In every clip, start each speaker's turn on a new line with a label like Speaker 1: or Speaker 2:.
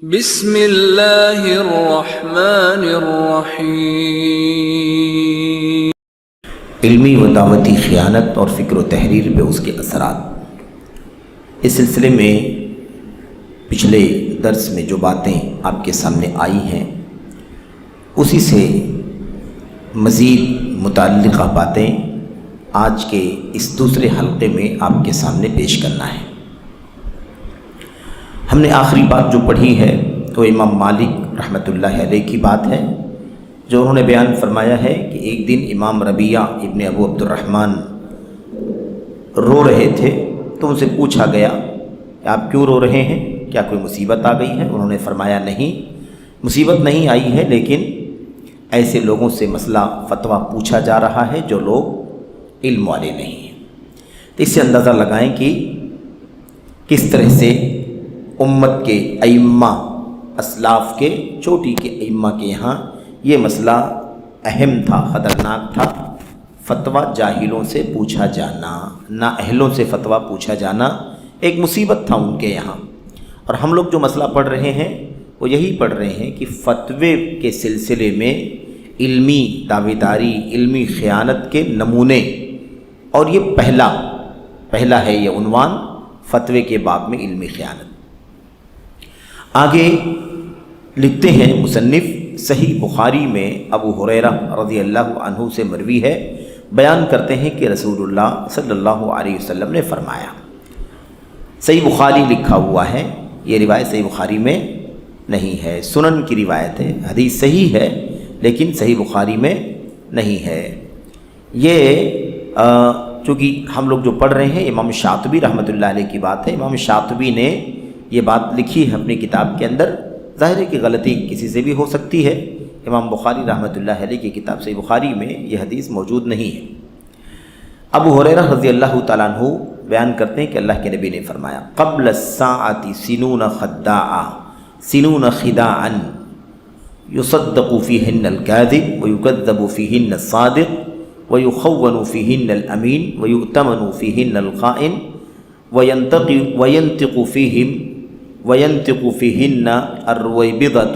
Speaker 1: بسم اللہ الرحمن الرحیم۔
Speaker 2: علمی و دعوتی خیانت اور فکر و تحریر پہ اس کے اثرات، اس سلسلے میں پچھلے درس میں جو باتیں آپ کے سامنے آئی ہیں اسی سے مزید متعلقہ باتیں آج کے اس دوسرے حلقے میں آپ کے سامنے پیش کرنا ہے۔ ہم نے آخری بات جو پڑھی ہے تو امام مالک رحمۃ اللہ علیہ کی بات ہے، جو انہوں نے بیان فرمایا ہے کہ ایک دن امام ربیعہ ابن ابو عبد الرحمن رو رہے تھے تو ان سے پوچھا گیا کہ آپ کیوں رو رہے ہیں، کیا کوئی مصیبت آ گئی ہے؟ انہوں نے فرمایا نہیں، مصیبت نہیں آئی ہے، لیکن ایسے لوگوں سے مسئلہ فتویٰ پوچھا جا رہا ہے جو لوگ علم والے نہیں ہیں۔ تو اس سے اندازہ لگائیں کہ کس طرح سے امت کے ائمہ اسلاف کے، چوٹی کے ائمہ کے یہاں یہ مسئلہ اہم تھا، خطرناک تھا۔ فتویٰ جاہلوں سے پوچھا جانا، نااہلوں سے فتویٰ پوچھا جانا ایک مصیبت تھا ان کے یہاں۔ اور ہم لوگ جو مسئلہ پڑھ رہے ہیں وہ یہی پڑھ رہے ہیں کہ فتوے کے سلسلے میں علمی دعوے داری، علمی خیانت کے نمونے، اور یہ پہلا ہے یہ عنوان فتوے کے باب میں علمی خیانت۔ آگے لکھتے ہیں مصنف، صحیح بخاری میں ابو ہریرہ رضی اللہ عنہ سے مروی ہے، بیان کرتے ہیں کہ رسول اللہ صلی اللہ علیہ وسلم نے فرمایا، صحیح بخاری لکھا ہوا ہے، یہ روایت صحیح بخاری میں نہیں ہے، سنن کی روایت ہے، حدیث صحیح ہے لیکن صحیح بخاری میں نہیں ہے۔ یہ چونکہ ہم لوگ جو پڑھ رہے ہیں امام شاطبی رحمۃ اللہ علیہ کی بات ہے، امام شاطبی نے یہ بات لکھی ہے اپنی کتاب کے اندر، ظاہر ہے کہ غلطی کسی سے بھی ہو سکتی ہے۔ امام بخاری رحمۃ اللہ علیہ کی کتاب صحیح بخاری میں یہ حدیث موجود نہیں ہے۔ ابو ہریرہ رضی اللہ تعالیٰ عنہ بیان کرتے ہیں کہ اللہ کے نبی نے فرمایا، قبل الساعۃ سنون خداعا سنون خداعا یصدق فیہن الکاذب ویکذب فیہن الصادق ویخون فیہن الامین ویؤتمن فیہن الخائن وینطق فیہن الرویبضۃ،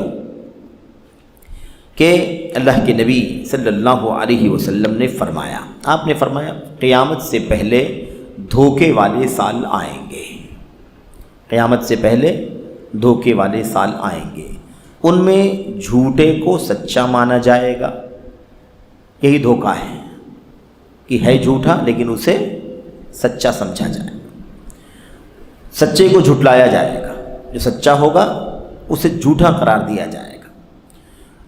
Speaker 2: کہ اللہ کے نبی صلی اللہ علیہ وسلم نے فرمایا، آپ نے فرمایا قیامت سے پہلے دھوکے والے سال آئیں گے، قیامت سے پہلے دھوکے والے سال آئیں گے، ان میں جھوٹے کو سچا مانا جائے گا، یہی دھوکہ ہے کہ ہے جھوٹا لیکن اسے سچا سمجھا جائے گا، سچے کو جھٹلایا جائے گا، جو سچا ہوگا اسے جھوٹا قرار دیا جائے گا،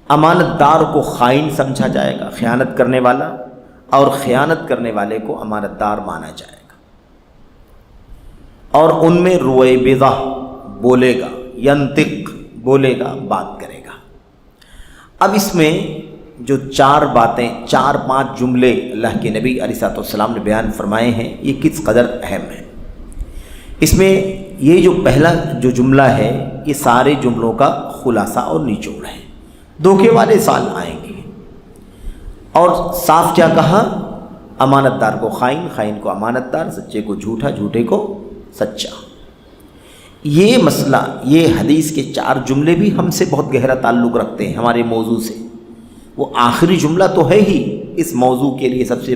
Speaker 2: امانت دار کو خائن سمجھا جائے گا، خیانت کرنے والا، اور خیانت کرنے والے کو امانت دار مانا جائے گا، اور ان میں رویبضہ بولے گا، ینطق بولے گا، بات کرے گا۔ اب اس میں جو چار پانچ جملے اللہ کے نبی علیہ السلام نے بیان فرمائے ہیں، یہ کس قدر اہم ہیں۔ اس میں یہ جو پہلا جو جملہ ہے یہ سارے جملوں کا خلاصہ اور نچوڑ ہے، دھوکے والے سال آئیں گے، اور صاف کیا کہا، امانت دار کو خائن، خائن کو امانت دار، سچے کو جھوٹا، جھوٹے کو سچا۔ یہ مسئلہ، یہ حدیث کے چار جملے بھی ہم سے بہت گہرا تعلق رکھتے ہیں ہمارے موضوع سے۔ وہ آخری جملہ تو ہے ہی اس موضوع کے لیے سب سے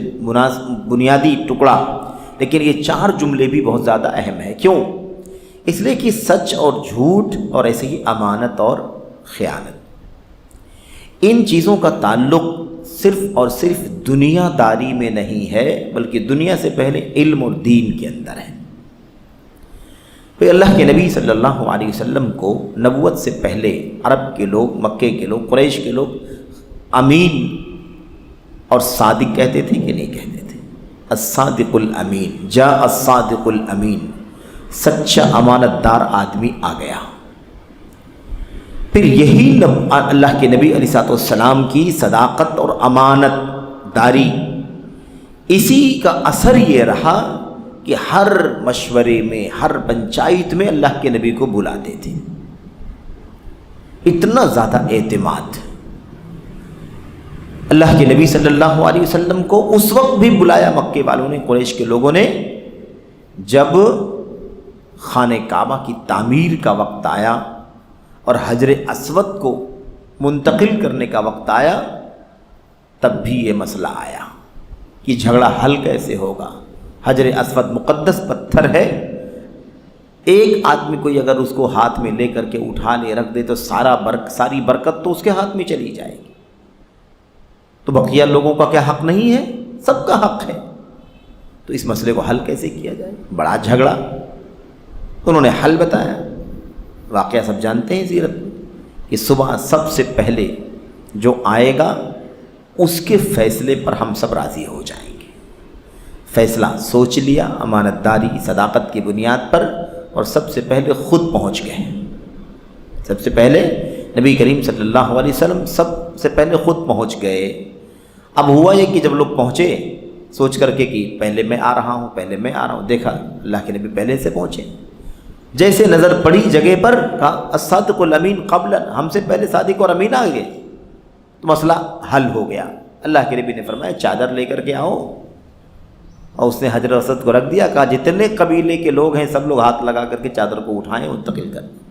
Speaker 2: بنیادی ٹکڑا، لیکن یہ چار جملے بھی بہت زیادہ اہم ہے۔ کیوں؟ اس لیے کہ سچ اور جھوٹ، اور ایسے ہی امانت اور خیانت، ان چیزوں کا تعلق صرف اور صرف دنیا داری میں نہیں ہے، بلکہ دنیا سے پہلے علم اور دین کے اندر ہے۔ پھر اللہ کے نبی صلی اللہ علیہ وسلم کو نبوت سے پہلے عرب کے لوگ، مکے کے لوگ، قریش کے لوگ امین اور صادق کہتے تھے کہ نہیں کہتے تھے؟ الصادق الامین، جاء الصادق الامین، سچا امانت دار آدمی آ گیا۔ پھر یہی اللہ کے نبی علیہ السلام کی صداقت اور امانت داری، اسی کا اثر یہ رہا کہ ہر مشورے میں، ہر پنچایت میں اللہ کے نبی کو بلاتے تھے، اتنا زیادہ اعتماد۔ اللہ کے نبی صلی اللہ علیہ وسلم کو اس وقت بھی بلایا مکے والوں نے، قریش کے لوگوں نے، جب خانہ کعبہ کی تعمیر کا وقت آیا اور حجر اسود کو منتقل کرنے کا وقت آیا تب بھی یہ مسئلہ آیا کہ جھگڑا حل کیسے ہوگا. حجر اسود مقدس پتھر ہے، ایک آدمی کوئی اگر اس کو ہاتھ میں لے کر کے اٹھا لے رکھ دے تو ساری برکت تو اس کے ہاتھ میں چلی جائے گی. تو بقیہ لوگوں کا کیا حق نہیں ہے؟ سب کا حق ہے. تو اس مسئلے کو حل کیسے کیا جائے؟ بڑا جھگڑا. انہوں نے حل بتایا. واقعہ سب جانتے ہیں سیرت میں کہ صبح سب سے پہلے جو آئے گا اس کے فیصلے پر ہم سب راضی ہو جائیں گے. فیصلہ سوچ لیا امانت داری صداقت کی بنیاد پر، اور سب سے پہلے خود پہنچ گئے. سب سے پہلے نبی کریم صلی اللہ علیہ وسلم سب سے پہلے خود پہنچ گئے. اب ہوا یہ کہ جب لوگ پہنچے سوچ کر کے کہ پہلے میں آ رہا ہوں، دیکھا اللہ کے نبی پہلے سے پہنچے. جیسے نظر پڑی جگہ پر کہا الصادق الامین قبلا، ہم سے پہلے صادق اور امین آ گئے. تو مسئلہ حل ہو گیا. اللہ کے نبی نے فرمایا چادر لے کر کے آؤ، اور اس نے حجر اسود کو رکھ دیا. کہا جتنے قبیلے کے لوگ ہیں سب لوگ ہاتھ لگا کر کے چادر کو اٹھائیں منتقل کر دیں،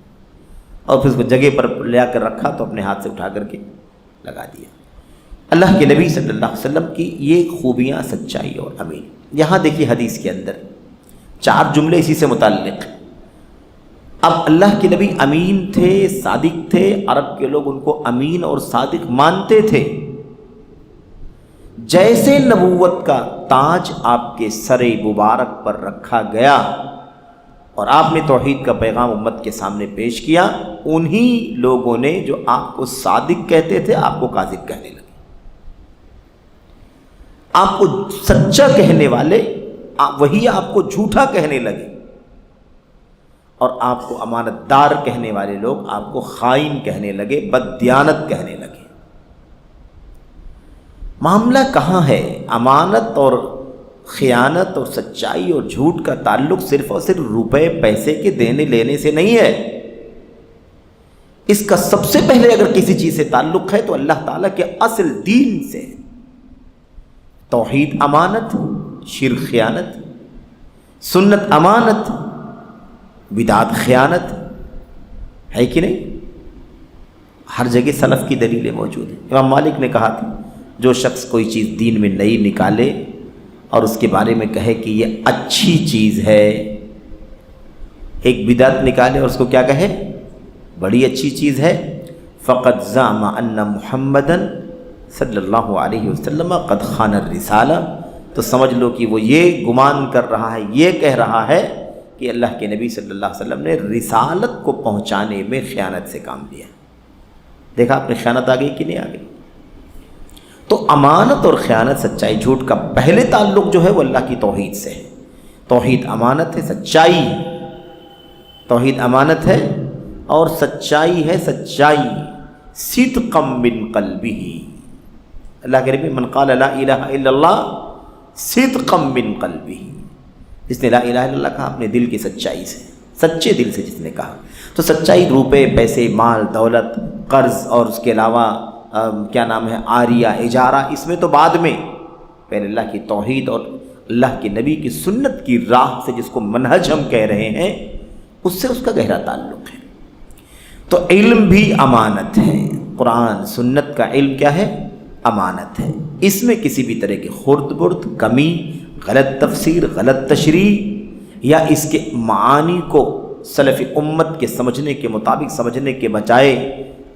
Speaker 2: اور پھر اس کو جگہ پر لے کر رکھا تو اپنے ہاتھ سے اٹھا کر کے لگا دیا. اللہ کے نبی صلی اللہ علیہ وسلم کی یہ خوبیاں سچائی اور امین. یہاں دیکھیے حدیث کے اندر 4 جملے اسی سے متعلق. اب اللہ کے نبی امین تھے، صادق تھے. عرب کے لوگ ان کو امین اور صادق مانتے تھے. جیسے نبوت کا تاج آپ کے سر مبارک پر رکھا گیا اور آپ نے توحید کا پیغام امت کے سامنے پیش کیا، انہی لوگوں نے جو آپ کو صادق کہتے تھے آپ کو کاذب کہنے لگے. آپ کو سچا کہنے والے وہی آپ کو جھوٹا کہنے لگے، اور آپ کو امانت دار کہنے والے لوگ آپ کو خائن کہنے لگے، بددیانت کہنے لگے. معاملہ کہاں ہے؟ امانت اور خیانت اور سچائی اور جھوٹ کا تعلق صرف اور صرف روپے پیسے کے دینے لینے سے نہیں ہے. اس کا سب سے پہلے اگر کسی چیز سے تعلق ہے تو اللہ تعالیٰ کے اصل دین سے. توحید امانت، شرک خیانت، سنت امانت، بدعت خیانت ہے کہ نہیں؟ ہر جگہ سلف کی دلیلیں موجود ہیں. امام مالک نے کہا تھا جو شخص کوئی چیز دین میں نئی نکالے اور اس کے بارے میں کہے کہ یہ اچھی چیز ہے، ایک بدعت نکالے اور اس کو کیا کہے بڑی اچھی چیز ہے، فقد زعم ان محمدًا صلی اللہ علیہ وسلم قد خان الرسالہ، تو سمجھ لو کہ وہ یہ گمان کر رہا ہے، یہ کہہ رہا ہے کہ اللہ کے نبی صلی اللہ علیہ وسلم نے رسالت کو پہنچانے میں خیانت سے کام لیا. دیکھا آپ نے خیانت آ گئی کہ نہیں آ گئی؟ تو امانت اور خیانت، سچائی جھوٹ کا پہلے تعلق جو ہے وہ اللہ کی توحید سے ہے. توحید امانت ہے، سچائی توحید امانت ہے اور سچائی ہے. سچائی صدقا من قلبہ، اللہ کے نبی من قال لا الہ الا اللہ صدقا من قلبہ، جس نے لا الہ الا اللہ کہا اپنے دل کی سچائی سے، سچے دل سے جس نے کہا. تو سچائی روپے پیسے مال دولت قرض اور اس کے علاوہ کیا نام ہے عاریہ اجارہ، اس میں تو بعد میں، پہلے اللہ کی توحید اور اللہ کے نبی کی سنت کی راہ سے جس کو منہج ہم کہہ رہے ہیں اس سے اس کا گہرا تعلق ہے. تو علم بھی امانت ہے. قرآن سنت کا علم کیا ہے؟ امانت ہے. اس میں کسی بھی طرح کی خرد برد، کمی، غلط تفسیر، غلط تشریح یا اس کے معانی کو سلف امت کے سمجھنے کے مطابق سمجھنے کے بجائے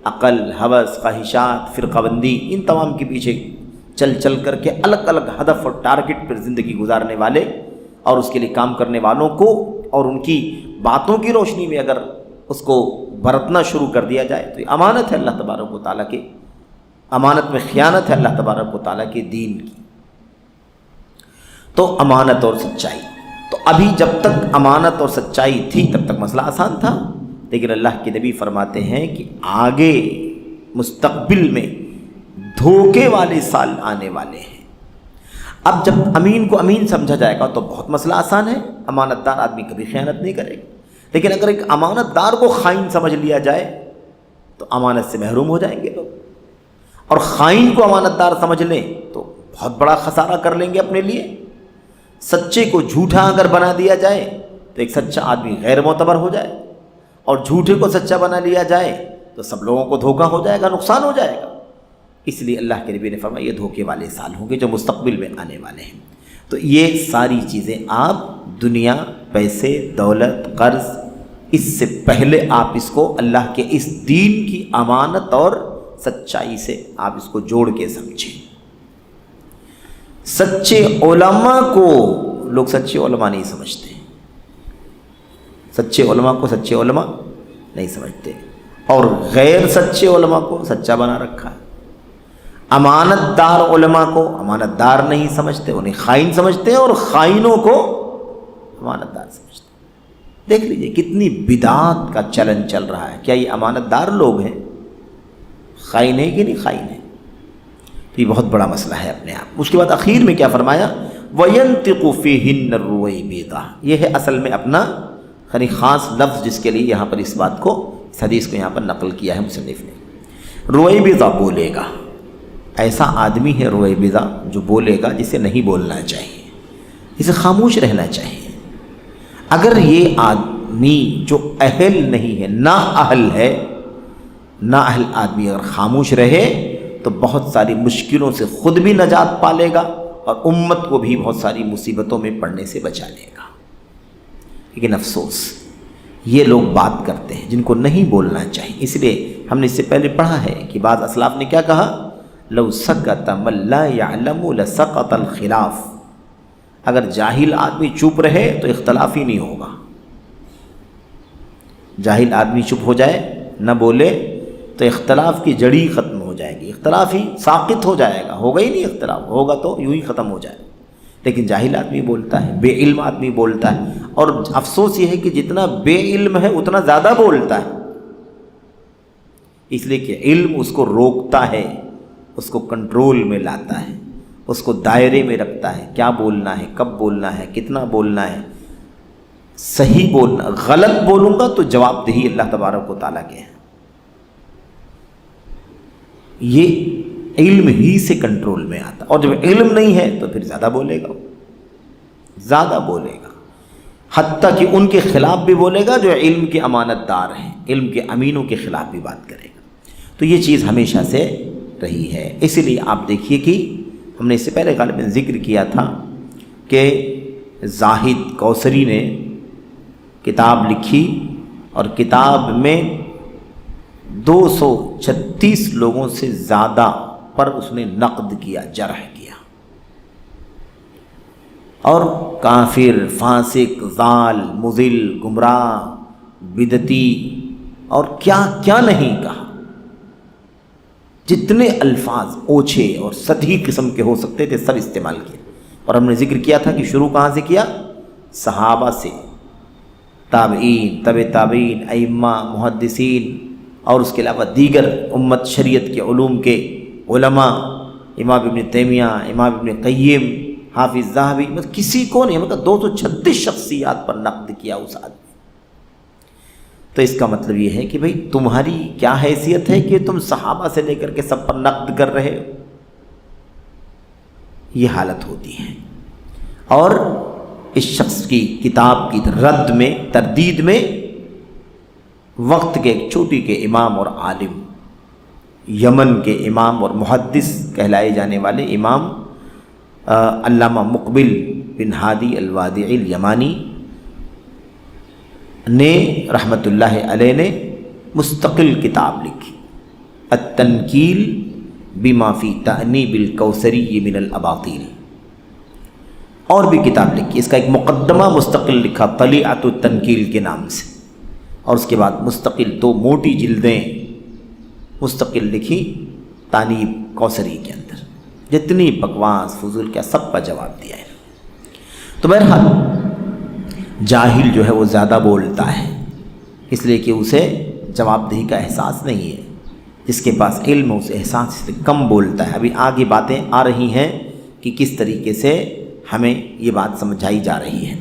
Speaker 2: عقل، ہوس، خواہشات، فرقہ بندی، ان تمام کے پیچھے چل کر کے الگ الگ ہدف اور ٹارگٹ پر زندگی گزارنے والے اور اس کے لیے کام کرنے والوں کو اور ان کی باتوں کی روشنی میں اگر اس کو برتنا شروع کر دیا جائے تو یہ امانت ہے اللہ تبارک و تعالیٰ کے، امانت میں خیانت ہے اللہ تبارک و تعالیٰ کے دین کی. تو امانت اور سچائی، تو ابھی جب تک امانت اور سچائی تھی تب تک مسئلہ آسان تھا، لیکن اللہ کے نبی فرماتے ہیں کہ آگے مستقبل میں دھوکے والے سال آنے والے ہیں. اب جب امین کو امین سمجھا جائے گا تو بہت مسئلہ آسان ہے، امانت دار آدمی کبھی خیانت نہیں کرے گا. لیکن اگر ایک امانت دار کو خائن سمجھ لیا جائے تو امانت سے محروم ہو جائیں گے لوگ، اور خائن کو امانت دار سمجھ لیں تو بہت بڑا خسارہ کر لیں گے اپنے لیے. سچے کو جھوٹا اگر بنا دیا جائے تو ایک سچا آدمی غیر معتبر ہو جائے، اور جھوٹے کو سچا بنا لیا جائے تو سب لوگوں کو دھوکہ ہو جائے گا، نقصان ہو جائے گا۔ اس لیے اللہ کے نبی نے فرمایا یہ دھوکے والے سال ہوں گے جو مستقبل میں آنے والے ہیں۔ تو یہ ساری چیزیں آپ دنیا، پیسے، دولت، قرض، اس سے پہلے آپ اس کو اللہ کے اس دین کی امانت اور سچائی سے آپ اس کو جوڑ کے سمجھیں۔ سچے علماء کو لوگ سچے علماء نہیں سمجھتے، سچے علماء کو سچے علماء نہیں سمجھتے، اور غیر سچے علماء کو سچا بنا رکھا ہے۔ امانت دار علماء کو امانت دار نہیں سمجھتے، انہیں خائن سمجھتے ہیں، اور خائنوں کو امانت دار سمجھتے ہیں۔ دیکھ لیجئے کتنی بدعات کا چلن چل رہا ہے۔ کیا یہ امانت دار لوگ ہیں؟ خائن ہے کہ نہیں خائن ہے؟ یہ بہت بڑا مسئلہ ہے اپنے آپ۔ اس کے بعد اخیر میں کیا فرمایا؟ وَيَنْتِقُ فِيهِنَّ الرُّوَيْبِضَةُ۔ یہ ہے اصل میں اپنا یعنی خاص لفظ جس کے لیے یہاں پر اس بات کو، اس حدیث کو یہاں پر نقل کیا ہے مصنف نے۔ رویبضہ بولے گا، ایسا آدمی ہے رویبضہ جو بولے گا جسے نہیں بولنا چاہیے، اسے خاموش رہنا چاہیے۔ اگر یہ آدمی جو اہل نہیں ہے، نااہل ہے، نااہل آدمی اگر خاموش رہے تو بہت ساری مشکلوں سے خود بھی نجات پا لے گا اور امت کو بھی بہت ساری مصیبتوں میں پڑنے سے بچا لے گا۔ لیکن افسوس یہ لوگ بات کرتے ہیں جن کو نہیں بولنا چاہیے۔ اس لیے ہم نے اس سے پہلے پڑھا ہے کہ بعض اسلاف نے کیا کہا؟ لو سکت من لا يعلم لسقط الخلاف۔ اگر جاہل آدمی چپ رہے تو اختلاف ہی نہیں ہوگا۔ جاہل آدمی چپ ہو جائے، نہ بولے، تو اختلاف کی جڑی ختم ہو جائے گی، اختلاف ہی ساقط ہو جائے گا، ہوگا ہی نہیں اختلاف، ہوگا تو یوں ہی ختم ہو جائے گا۔ لیکن جاہل آدمی بولتا ہے، بے علم آدمی بولتا ہے، اور افسوس یہ ہے کہ جتنا بے علم ہے اتنا زیادہ بولتا ہے، اس لیے کہ علم اس کو روکتا ہے، اس کو کنٹرول میں لاتا ہے، اس کو دائرے میں رکھتا ہے، کیا بولنا ہے، کب بولنا ہے، کتنا بولنا ہے، صحیح بولنا، غلط بولوں گا تو جواب دہی اللہ تبارک و تعالیٰ کے ہے۔ یہ علم ہی سے کنٹرول میں آتا، اور جب علم نہیں ہے تو پھر زیادہ بولے گا، زیادہ بولے گا، حتیٰ کہ ان کے خلاف بھی بولے گا جو علم کے امانت دار ہیں، علم کے امینوں کے خلاف بھی بات کرے گا۔ تو یہ چیز ہمیشہ سے رہی ہے۔ اسی لیے آپ دیکھیے کہ ہم نے اس سے پہلے غالباً ذکر کیا تھا کہ زاہد کوثری نے کتاب لکھی، اور کتاب میں 236 لوگوں سے زیادہ پر اس نے نقد کیا، جرح کیا، اور کافر، فاسق، ضال، مضل، گمراہ، بدعتی اور کیا کیا نہیں کہا۔ جتنے الفاظ اوچھے اور سطحی قسم کے ہو سکتے تھے سب استعمال کیے۔ اور ہم نے ذکر کیا تھا کہ شروع کہاں سے کیا؟ صحابہ سے، تابعین، تبع تابعین، ائمہ، محدثین، اور اس کے علاوہ دیگر امت شریعت کے علوم کے علماء، امام ابن تیمیہ، امام ابن قیم، حافظ ذہبی، مطلب کسی کو نہیں، مطلب 236 شخصیات پر نقد کیا اس آدمی۔ تو اس کا مطلب یہ ہے کہ بھئی تمہاری کیا حیثیت ہے کہ تم صحابہ سے لے کر کے سب پر نقد کر رہے ہو؟ یہ حالت ہوتی ہے۔ اور اس شخص کی کتاب کی رد میں، تردید میں، وقت کے ایک چوٹی کے امام اور عالم، یمن کے امام اور محدث کہلائے جانے والے امام علامہ مقبل بن ہادی الوادعی الیمانی نے رحمۃ اللہ علیہ نے مستقل کتاب لکھی، التنکیل بما فی تأنیب الکوثری من الاباطیل، اور بھی کتاب لکھی۔ اس کا ایک مقدمہ مستقل لکھا طلیعۃ التنکیل کے نام سے، اور اس کے بعد مستقل 2 موٹی جلدیں مستقل لکھی تانیب کوثری کے اندر، جتنی بکواس فضول کیا سب کا جواب دیا ہے۔ تو بہرحال جاہل جو ہے وہ زیادہ بولتا ہے، اس لیے کہ اسے جواب دہی کا احساس نہیں ہے۔ جس کے پاس علم اس احساس سے کم بولتا ہے۔ ابھی آگے باتیں آ رہی ہیں کہ کس طریقے سے ہمیں یہ بات سمجھائی جا رہی ہے۔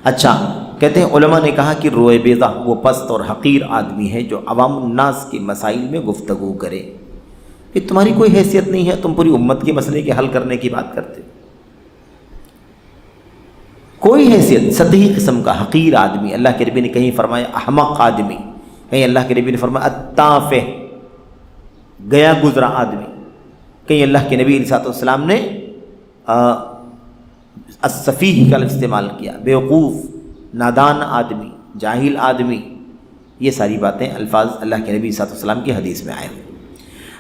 Speaker 2: اچھا، کہتے ہیں علماء نے کہا کہ رویبضہ وہ پست اور حقیر آدمی ہے جو عوام الناس کے مسائل میں گفتگو کرے۔ کہ تمہاری کوئی حیثیت نہیں ہے، تم پوری امت کے مسئلے کے حل کرنے کی بات کرتے، کوئی حیثیت، سطحی قسم کا حقیر آدمی۔ اللہ کے نبی نے کہیں فرمایا احمق آدمی، کہیں اللہ کے نبی نے فرمایا التافہ، گیا گزرا آدمی، کہیں اللہ کے نبی علیہ السلام نے السفیہ کا لفظ استعمال کیا، بیوقوف، نادان آدمی، جاہل آدمی. یہ ساری باتیں الفاظ اللہ کے نبی صلی اللہ علیہ وسلم کی حدیث میں آئے ہیں.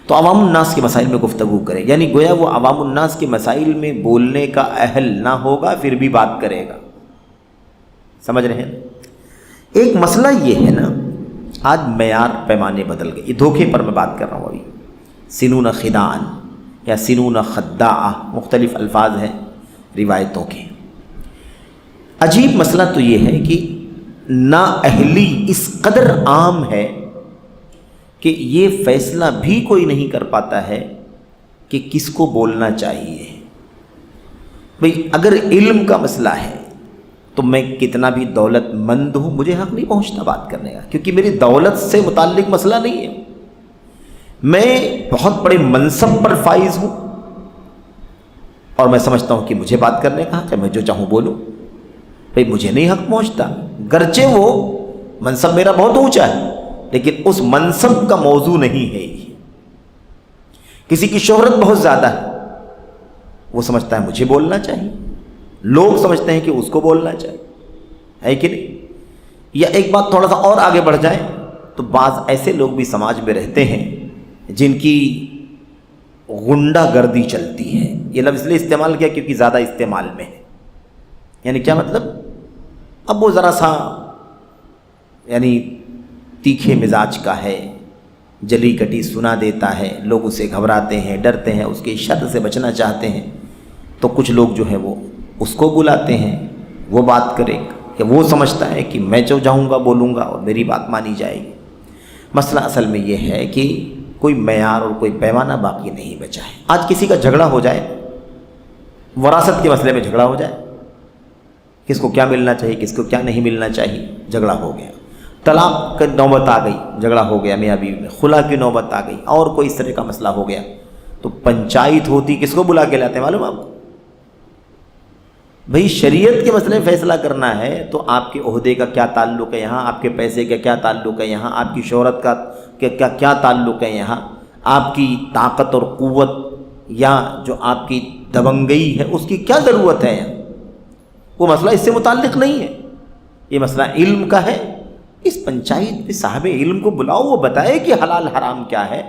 Speaker 2: تو عوام الناس کے مسائل میں گفتگو کرے، یعنی گویا وہ عوام الناس کے مسائل میں بولنے کا اہل نہ ہوگا پھر بھی بات کرے گا. سمجھ رہے ہیں؟ ایک مسئلہ یہ ہے نا، آج معیار پیمانے بدل گئے. یہ دھوکے پر میں بات کر رہا ہوں ابھی. سنون خداعن یا سنون خداعہ، مختلف الفاظ ہیں روایتوں کے. عجیب مسئلہ تو یہ ہے کہ نااہلی اس قدر عام ہے کہ یہ فیصلہ بھی کوئی نہیں کر پاتا ہے کہ کس کو بولنا چاہیے. بھئی اگر علم کا مسئلہ ہے تو میں کتنا بھی دولت مند ہوں، مجھے حق نہیں پہنچتا بات کرنے کا، کیونکہ میری دولت سے متعلق مسئلہ نہیں ہے. میں بہت بڑے منصب پر فائز ہوں اور میں سمجھتا ہوں کہ مجھے بات کرنے کا حق ہے، میں جو چاہوں بولوں. بھئی مجھے نہیں حق پہنچتا، گرچہ وہ منصب میرا بہت اونچا ہے لیکن اس منصب کا موضوع نہیں ہے یہ. کسی کی شہرت بہت زیادہ ہے، وہ سمجھتا ہے مجھے بولنا چاہیے، لوگ سمجھتے ہیں کہ اس کو بولنا چاہیے، ہے کہ نہیں؟ یا ایک بات تھوڑا سا اور آگے بڑھ جائیں تو بعض ایسے لوگ بھی سماج میں رہتے ہیں جن کی غنڈہ گردی چلتی ہے. یہ لفظ اس لیے استعمال کیا کیونکہ زیادہ استعمال میں ہے. یعنی کیا مطلب؟ اب وہ ذرا سا یعنی تیکھے مزاج کا ہے، جلی کٹی سنا دیتا ہے، لوگ اسے گھبراتے ہیں، ڈرتے ہیں، اس کے شر سے بچنا چاہتے ہیں، تو کچھ لوگ جو ہے وہ اس کو بلاتے ہیں وہ بات کرے کہ وہ سمجھتا ہے کہ میں جو چاہوں گا بولوں گا اور میری بات مانی جائے گی. مسئلہ اصل میں یہ ہے کہ کوئی معیار اور کوئی پیمانہ باقی نہیں بچا ہے. آج کسی کا جھگڑا ہو جائے، وراثت کے مسئلے میں جھگڑا ہو جائے، کس کو کیا ملنا چاہیے کس کو کیا نہیں ملنا چاہیے، جھگڑا ہو گیا. طلاق کی نوبت آ گئی، جھگڑا ہو گیا میاں بیوی میں، خلا کی نوبت آ گئی، اور کوئی اس طرح کا مسئلہ ہو گیا تو پنچایت ہوتی کس کو بلا کے لاتے ہیں معلوم آپ کو؟ بھئی شریعت کے مسئلے میں فیصلہ کرنا ہے تو آپ کے عہدے کا کیا تعلق ہے یہاں، آپ کے پیسے کا کیا تعلق ہے یہاں، آپ کی شہرت کا کیا تعلق ہے یہاں، آپ کی طاقت اور قوت یا جو آپ کی دبنگئی ہے اس کی کیا ضرورت ہے یہاں. وہ مسئلہ اس سے متعلق نہیں ہے، یہ مسئلہ علم کا ہے. اس پنچایت میں صاحب علم کو بلاؤ، وہ بتائے کہ حلال حرام کیا ہے،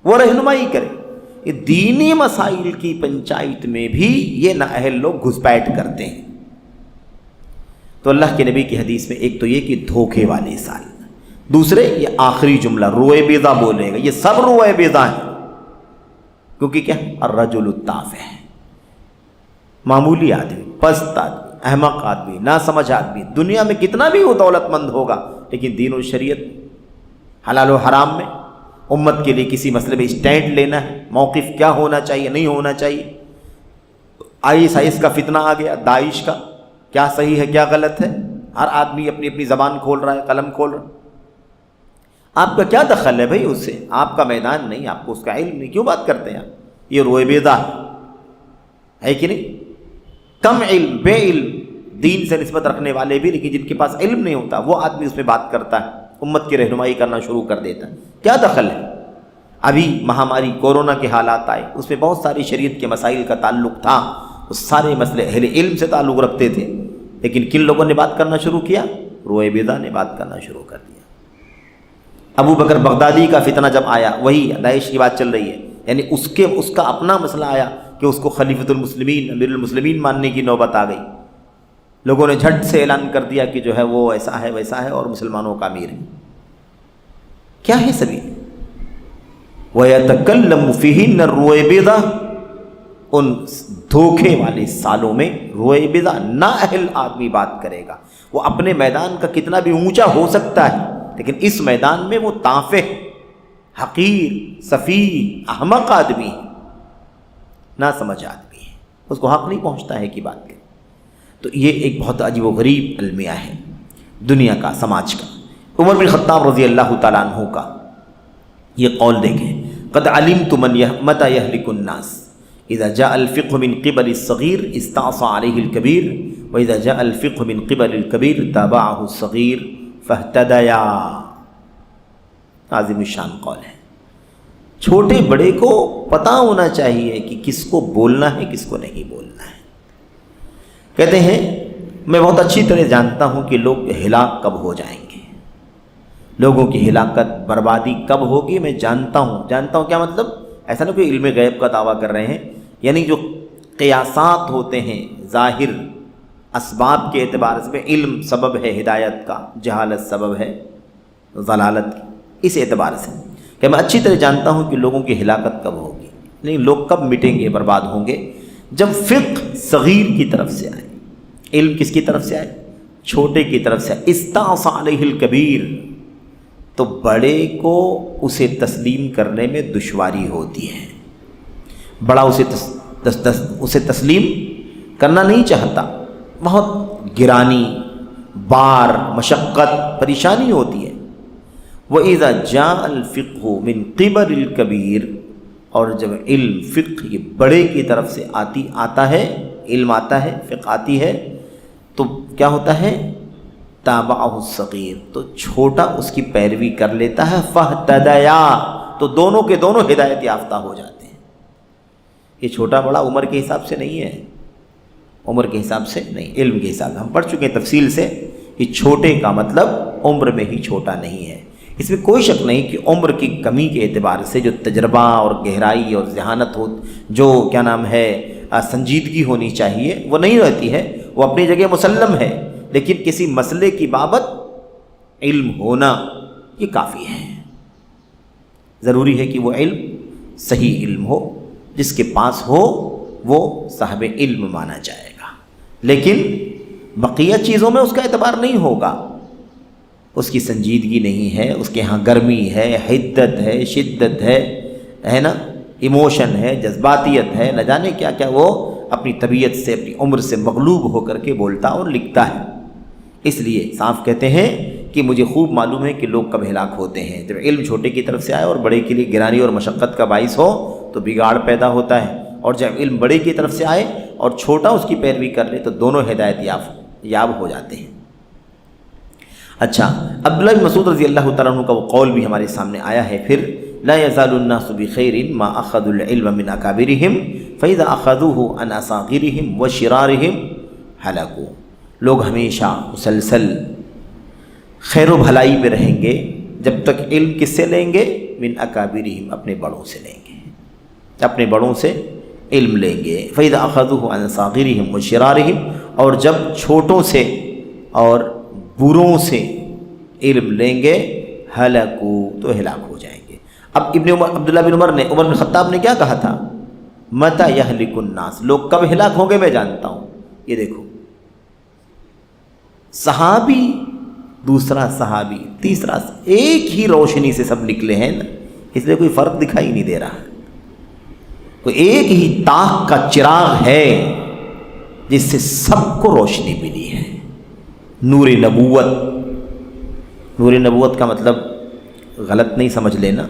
Speaker 2: وہ رہنمائی کرے. یہ دینی مسائل کی پنچایت میں بھی یہ نااہل لوگ گھسپیٹ کرتے ہیں. تو اللہ کے نبی کی حدیث میں ایک تو یہ کہ دھوکے والے سال، دوسرے یہ آخری جملہ روئے بیضا بولے گا. یہ سب روئے بیضا ہیں کیونکہ کیا الرجل التافہ ہے، معمولی آدمی، پست آدمی، احمق آدمی، ناسمجھ آدمی، دنیا میں کتنا بھی وہ دولت مند ہوگا لیکن دین و شریعت حلال و حرام میں امت کے لیے کسی مسئلے میں اسٹینڈ لینا ہے، موقف کیا ہونا چاہیے نہیں ہونا چاہیے. ISIS کا فتنہ آ گیا، داعش کا، کیا صحیح ہے کیا غلط ہے، ہر آدمی اپنی اپنی زبان کھول رہا ہے، قلم کھول رہا ہے. آپ کا کیا دخل ہے بھائی اس سے؟ آپ کا میدان نہیں، آپ کو اس کا علم نہیں، کیوں بات کرتے ہیں آپ؟ یہ روئے بیضا ہے کہ نہیں؟ کم علم، بے علم، دین سے نسبت رکھنے والے بھی لیکن جن کے پاس علم نہیں ہوتا وہ آدمی اس میں بات کرتا ہے، امت کی رہنمائی کرنا شروع کر دیتا ہے. کیا دخل ہے؟ ابھی مہاماری کورونا کے حالات آئے، اس میں بہت ساری شریعت کے مسائل کا تعلق تھا، اس سارے مسئلے اہل علم سے تعلق رکھتے تھے، لیکن کن لوگوں نے بات کرنا شروع کیا؟ روئے بیضا نے بات کرنا شروع کر دیا. ابو بکر بغدادی کا فتنہ جب آیا، وہی داعش کی بات چل رہی ہے، یعنی اس کا اپنا مسئلہ آیا کہ اس کو خلیفۃ المسلمین، امیر المسلمین ماننے کی نوبت آ گئی. لوگوں نے جھٹ سے اعلان کر دیا کہ جو ہے وہ ایسا ہے ویسا ہے اور مسلمانوں کا امیر ہے. کیا ہے سبھی؟ وَيَتَكَلَّمُ فِيهِنَّ الرُّوَيْبِضَةُ، ان دھوکے والے سالوں میں روئے بیضا نااہل آدمی بات کرے گا. وہ اپنے میدان کا کتنا بھی اونچا ہو سکتا ہے لیکن اس میدان میں وہ تافہ، حقیر، سفیہ، احمق آدمی ہے، نہ سمجھ آدمی ہے، اس کو حق نہیں پہنچتا ہے کہ بات کرے. تو یہ ایک بہت عجیب و غریب المیہ ہے دنیا کا، سماج کا. عمر بن خطاب رضی اللہ تعالیٰ عنہ کا یہ قول دیکھیں، قد علمت متى يهلك الناس اذا جاء الفقه من قبل الصغير استعصى عليه الكبير واذا جاء الفقه من قبل الكبير تابعه الصغير فاہتدیا، عظیم الشان قول ہے۔ چھوٹے بڑے کو پتہ ہونا چاہیے کہ کس کو بولنا ہے کس کو نہیں بولنا ہے۔ کہتے ہیں میں بہت اچھی طرح جانتا ہوں کہ لوگ ہلاک کب ہو جائیں گے، لوگوں کی ہلاکت بربادی کب ہوگی، میں جانتا ہوں کیا مطلب؟ ایسا نہ کوئی علم غیب کا دعویٰ کر رہے ہیں، یعنی جو قیاسات ہوتے ہیں ظاہر اسباب کے اعتبار سے، علم سبب ہے ہدایت کا، جہالت سبب ہے ضلالت کی، اس اعتبار سے کہ میں اچھی طرح جانتا ہوں کہ لوگوں کی ہلاکت کب ہوگی، نہیں لوگ کب مٹیں گے برباد ہوں گے، جب فقہ صغیر کی طرف سے آئے، علم کس کی طرف سے آئے؟ چھوٹے کی طرف سے آئے، استعصى علیہ الکبیر، تو بڑے کو اسے تسلیم کرنے میں دشواری ہوتی ہے، بڑا اسے تسلیم کرنا نہیں چاہتا، بہت گرانی، بار، مشقت، پریشانی ہوتی ہے۔ وَإِذَا جَاءَ الْفِقْهُ مِنْ قِبَلِ الْكَبِيرِ، اور جب علم فقہ یہ بڑے کی طرف سے آتا ہے، علم آتا ہے، فقہ آتی ہے، تو کیا ہوتا ہے؟ تابعہ الصغیر، تو چھوٹا اس کی پیروی کر لیتا ہے، فاہتدیا، تو دونوں کے دونوں ہدایت یافتہ ہو جاتے ہیں۔ یہ چھوٹا بڑا عمر کے حساب سے نہیں ہے، عمر کے حساب سے نہیں، علم کے حساب سے ہم پڑھ چکے ہیں تفصیل سے کہ چھوٹے کا مطلب عمر میں ہی چھوٹا نہیں ہے۔ اس میں کوئی شک نہیں کہ عمر کی کمی کے اعتبار سے جو تجربہ اور گہرائی اور ذہانت ہو، جو کیا نام ہے سنجیدگی ہونی چاہیے وہ نہیں رہتی ہے، وہ اپنی جگہ مسلم ہے، لیکن کسی مسئلے کی بابت علم ہونا یہ کافی ہے۔ ضروری ہے کہ وہ علم صحیح علم ہو، جس کے پاس ہو وہ صاحب علم مانا جائے گا، لیکن بقیہ چیزوں میں اس کا اعتبار نہیں ہوگا، اس کی سنجیدگی نہیں ہے، اس کے ہاں گرمی ہے، حدت ہے، شدت ہے نا، ایموشن ہے، جذباتیت ہے، نہ جانے کیا کیا، وہ اپنی طبیعت سے اپنی عمر سے مغلوب ہو کر کے بولتا اور لکھتا ہے۔ اس لیے صاف کہتے ہیں کہ مجھے خوب معلوم ہے کہ لوگ کب ہلاک ہوتے ہیں، جب علم چھوٹے کی طرف سے آئے اور بڑے کے لیے گرانی اور مشقت کا باعث ہو تو بگاڑ پیدا ہوتا ہے، اور جب علم بڑے کی طرف سے آئے اور چھوٹا اس کی پیروی کر لے تو دونوں ہدایت یاب ہو جاتے ہیں۔ اچھا، عبداللہ بن مسعود رضی اللہ تعالیٰ عنہ کا وہ قول بھی ہمارے سامنے آیا ہے، پھر لا يزال الناس بخير ما اخذوا العلم من اکابرهم فاذا اخذوه عن اصاغرهم وشرارهم هلكوا، لوگ ہمیشہ مسلسل خیر و بھلائی میں رہیں گے جب تک علم کس سے لیں گے؟ من اکابرهم، اپنے بڑوں سے لیں گے، اپنے بڑوں سے علم لیں گے۔ فاذا اخذوه عن اصاغرهم وشرارهم، اور جب چھوٹوں سے اور بروں سے علم لیں گے، ہلاکو، تو ہلاک ہو جائیں گے۔ اب عبداللہ بن عمر بن خطاب نے کیا کہا تھا؟ متی یہلک الناس، لوگ کب ہلاک ہوں گے میں جانتا ہوں۔ یہ دیکھو، صحابی، دوسرا صحابی، تیسرا، ایک ہی روشنی سے سب نکلے ہیں نا، اس لیے کوئی فرق دکھائی نہیں دے رہا، کوئی ایک ہی طاق کا چراغ ہے جس سے سب کو روشنی ملی ہے، نور نبوت۔ نور نبوت کا مطلب غلط نہیں سمجھ لینا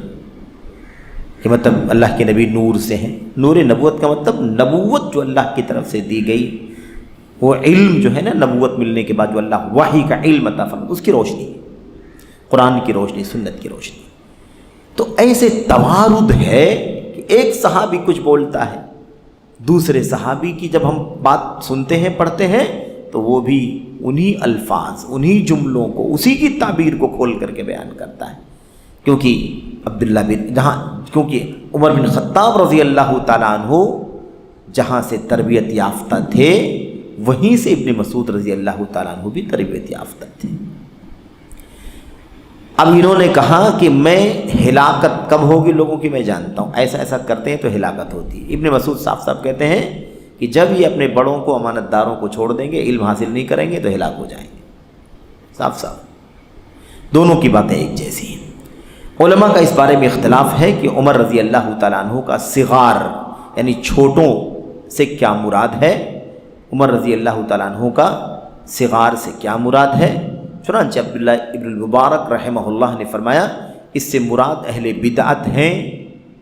Speaker 2: کہ مطلب اللہ کے نبی نور سے ہیں، نور نبوت کا مطلب نبوت جو اللہ کی طرف سے دی گئی، وہ علم جو ہے نا، نبوت ملنے کے بعد جو اللہ وحی کا علم عطا فرماتا، اس کی روشنی، قرآن کی روشنی، سنت کی روشنی۔ تو ایسے توارد ہے کہ ایک صحابی کچھ بولتا ہے، دوسرے صحابی کی جب ہم بات سنتے ہیں، پڑھتے ہیں، تو وہ بھی انہی الفاظ، انہی جملوں کو، اسی کی تعبیر کو کھول کر کے بیان کرتا ہے، کیونکہ کیونکہ عمر بن خطاب رضی اللہ تعالیٰ عنہ جہاں سے تربیت یافتہ تھے، وہیں سے ابن مسعود رضی اللہ تعالیٰ عنہ بھی تربیت یافتہ تھے۔ اب انہوں نے کہا کہ میں ہلاکت کب ہوگی لوگوں کی میں جانتا ہوں، ایسا ایسا کرتے ہیں تو ہلاکت ہوتی ہے۔ ابن مسعود صاف صاف کہتے ہیں کہ جب یہ اپنے بڑوں کو، امانت داروں کو چھوڑ دیں گے، علم حاصل نہیں کریں گے تو ہلاک ہو جائیں گے۔ صاف صاف دونوں کی باتیں ایک جیسی ہیں۔ علماء کا اس بارے میں اختلاف ہے کہ عمر رضی اللہ تعالیٰ عنہ کا صغار یعنی چھوٹوں سے کیا مراد ہے، عمر رضی اللہ تعالیٰ عنہ کا صغار سے کیا مراد ہے؟ چنانچہ عبداللہ ابن المبارک رحمہ اللہ نے فرمایا اس سے مراد اہل بدعت ہیں،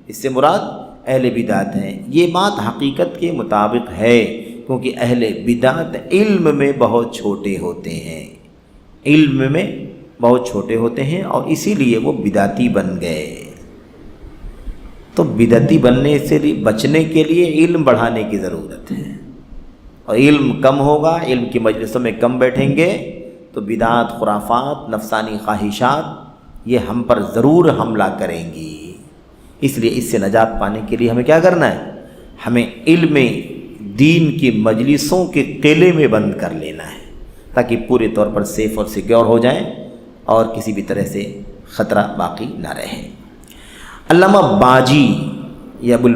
Speaker 2: اس سے مراد اہل بدعت ہیں۔ یہ بات حقیقت کے مطابق ہے، کیونکہ اہل بدعت علم میں بہت چھوٹے ہوتے ہیں، علم میں بہت چھوٹے ہوتے ہیں اور اسی لیے وہ بدعتی بن گئے۔ تو بدعتی بننے سے بچنے کے لیے علم بڑھانے کی ضرورت ہے، اور علم کم ہوگا، علم کی مجلسوں میں کم بیٹھیں گے تو بدعات، خرافات، نفسانی خواہشات یہ ہم پر ضرور حملہ کریں گی۔ اس لیے اس سے نجات پانے کے لیے ہمیں کیا کرنا ہے؟ ہمیں علم دین کی مجلسوں کے قلعے میں بند کر لینا ہے تاکہ پورے طور پر سیف اور سیکیور ہو جائیں اور کسی بھی طرح سے خطرہ باقی نہ رہے۔ علامہ باجی یا ابو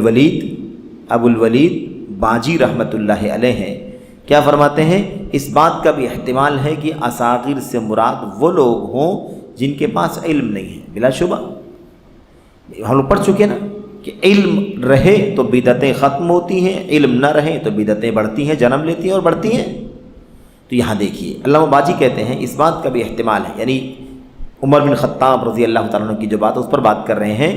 Speaker 2: الولید باجی رحمۃ اللہ علیہ ہیں، کیا فرماتے ہیں؟ اس بات کا بھی احتمال ہے کہ اصاغر سے مراد وہ لوگ ہوں جن کے پاس علم نہیں ہے۔ بلا شبہ ہم لوگ پڑھ چکے نا کہ علم رہے تو بدعتیں ختم ہوتی ہیں، علم نہ رہے تو بدعتیں بڑھتی ہیں، جنم لیتی ہیں اور بڑھتی ہیں۔ تو یہاں دیکھیے علامہ باجی کہتے ہیں اس بات کا بھی احتمال ہے، یعنی عمر بن خطاب رضی اللہ تعالیٰ عنہ کی جو بات ہے اس پر بات کر رہے ہیں۔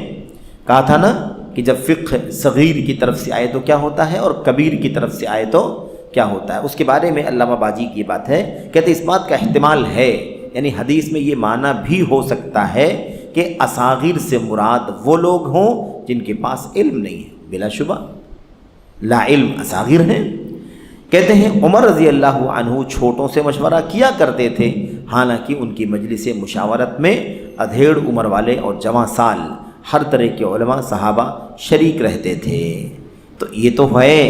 Speaker 2: کہا تھا نا کہ جب فقہ صغیر کی طرف سے آئے تو کیا ہوتا ہے اور کبیر کی طرف سے آئے تو کیا ہوتا ہے، اس کے بارے میں علامہ باجی کی بات ہے، کہتے اس بات کا احتمال ہے، یعنی حدیث میں یہ معنی بھی ہو سکتا ہے کہ اصاغر سے مراد وہ لوگ ہوں جن کے پاس علم نہیں ہے۔ بلا شبہ لا علم اصاغر ہیں۔ کہتے ہیں عمر رضی اللہ عنہ چھوٹوں سے مشورہ کیا کرتے تھے، حالانکہ ان کی مجلس مشاورت میں ادھیڑ عمر والے اور جوان سال ہر طرح کے علماء صحابہ شریک رہتے تھے۔ تو یہ تو ہے،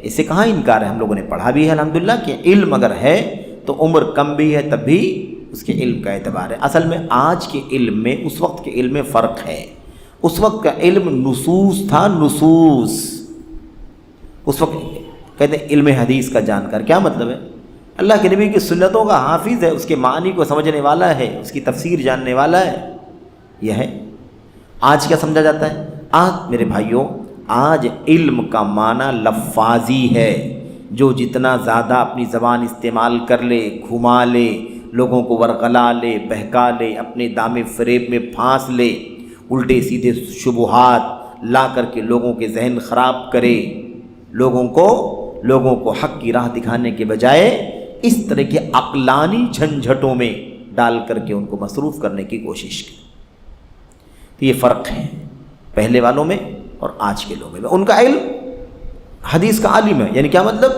Speaker 2: اس سے کہاں انکار ہے، ہم لوگوں نے پڑھا بھی ہے الحمدللہ کہ علم اگر ہے تو عمر کم بھی ہے تب بھی اس کے علم کا اعتبار ہے۔ اصل میں آج کے علم میں اس وقت کے علم میں فرق ہے۔ اس وقت کا علم نصوص تھا، نصوص۔ اس وقت کہتے ہیں علم حدیث کا جانکار، کیا مطلب ہے؟ اللہ کے نبی کی سنتوں کا حافظ ہے، اس کے معنی کو سمجھنے والا ہے، اس کی تفسیر جاننے والا ہے، یہ ہے۔ آج کیا سمجھا جاتا ہے؟ آج میرے بھائیوں، آج علم کا معنی لفاظی ہے، جو جتنا زیادہ اپنی زبان استعمال کر لے، گھما لے، لوگوں کو ورغلا لے، بہکا لے، اپنے دام فریب میں پھانس لے، الٹے سیدھے شبہات لا کر کے لوگوں کے ذہن خراب کرے، لوگوں کو حق کی راہ دکھانے کے بجائے اس طرح کے عقلانی جھنجھٹوں میں ڈال کر کے ان کو مصروف کرنے کی کوشش کی۔ تو یہ فرق ہے پہلے والوں میں اور آج کے لوگوں میں۔ ان کا علم حدیث کا عالم ہے، یعنی کیا مطلب؟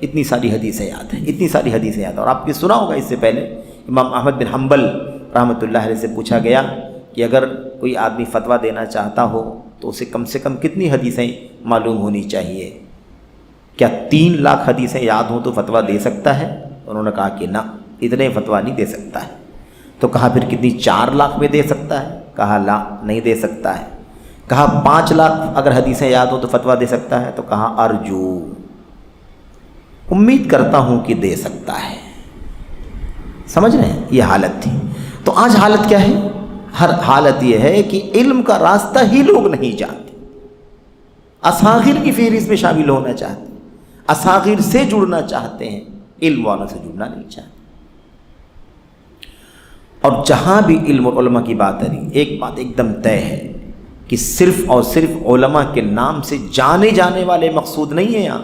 Speaker 2: اتنی ساری حدیثیں یاد ہیں، اتنی ساری حدیثیں یاد ہیں۔ اور آپ نے سنا ہوگا اس سے پہلے امام احمد بن حنبل رحمۃ اللہ علیہ سے پوچھا گیا کہ اگر کوئی آدمی فتویٰ دینا چاہتا ہو تو اسے کم سے کم کتنی حدیثیں معلوم ہونی چاہیے؟ کیا 3 لاکھ حدیثیں یاد ہوں تو فتویٰ دے سکتا ہے؟ انہوں نے کہا کہ نہ، اتنے فتویٰ نہیں دے سکتا ہے۔ تو کہا پھر کتنی 4 لاکھ میں دے سکتا ہے؟ کہا لا، نہیں دے سکتا ہے۔ کہا 5 لاکھ اگر حدیثیں یاد ہوں تو فتویٰ دے سکتا ہے؟ تو کہا ارجو، امید کرتا ہوں کہ دے سکتا ہے۔ سمجھ رہے ہیں؟ یہ حالت تھی۔ تو آج حالت کیا ہے؟ ہر حالت یہ ہے کہ علم کا راستہ ہی لوگ نہیں جانتے، اصاغر کی فہرست میں شامل ہونا چاہتے، اصاغر سے جڑنا چاہتے ہیں، علم والوں سے جڑنا نہیں چاہتے۔ اور جہاں بھی علم اور علماء کی بات آ رہی، ایک بات ایک دم طے ہے کہ صرف اور صرف علماء کے نام سے جانے جانے والے مقصود نہیں ہیں۔ یہاں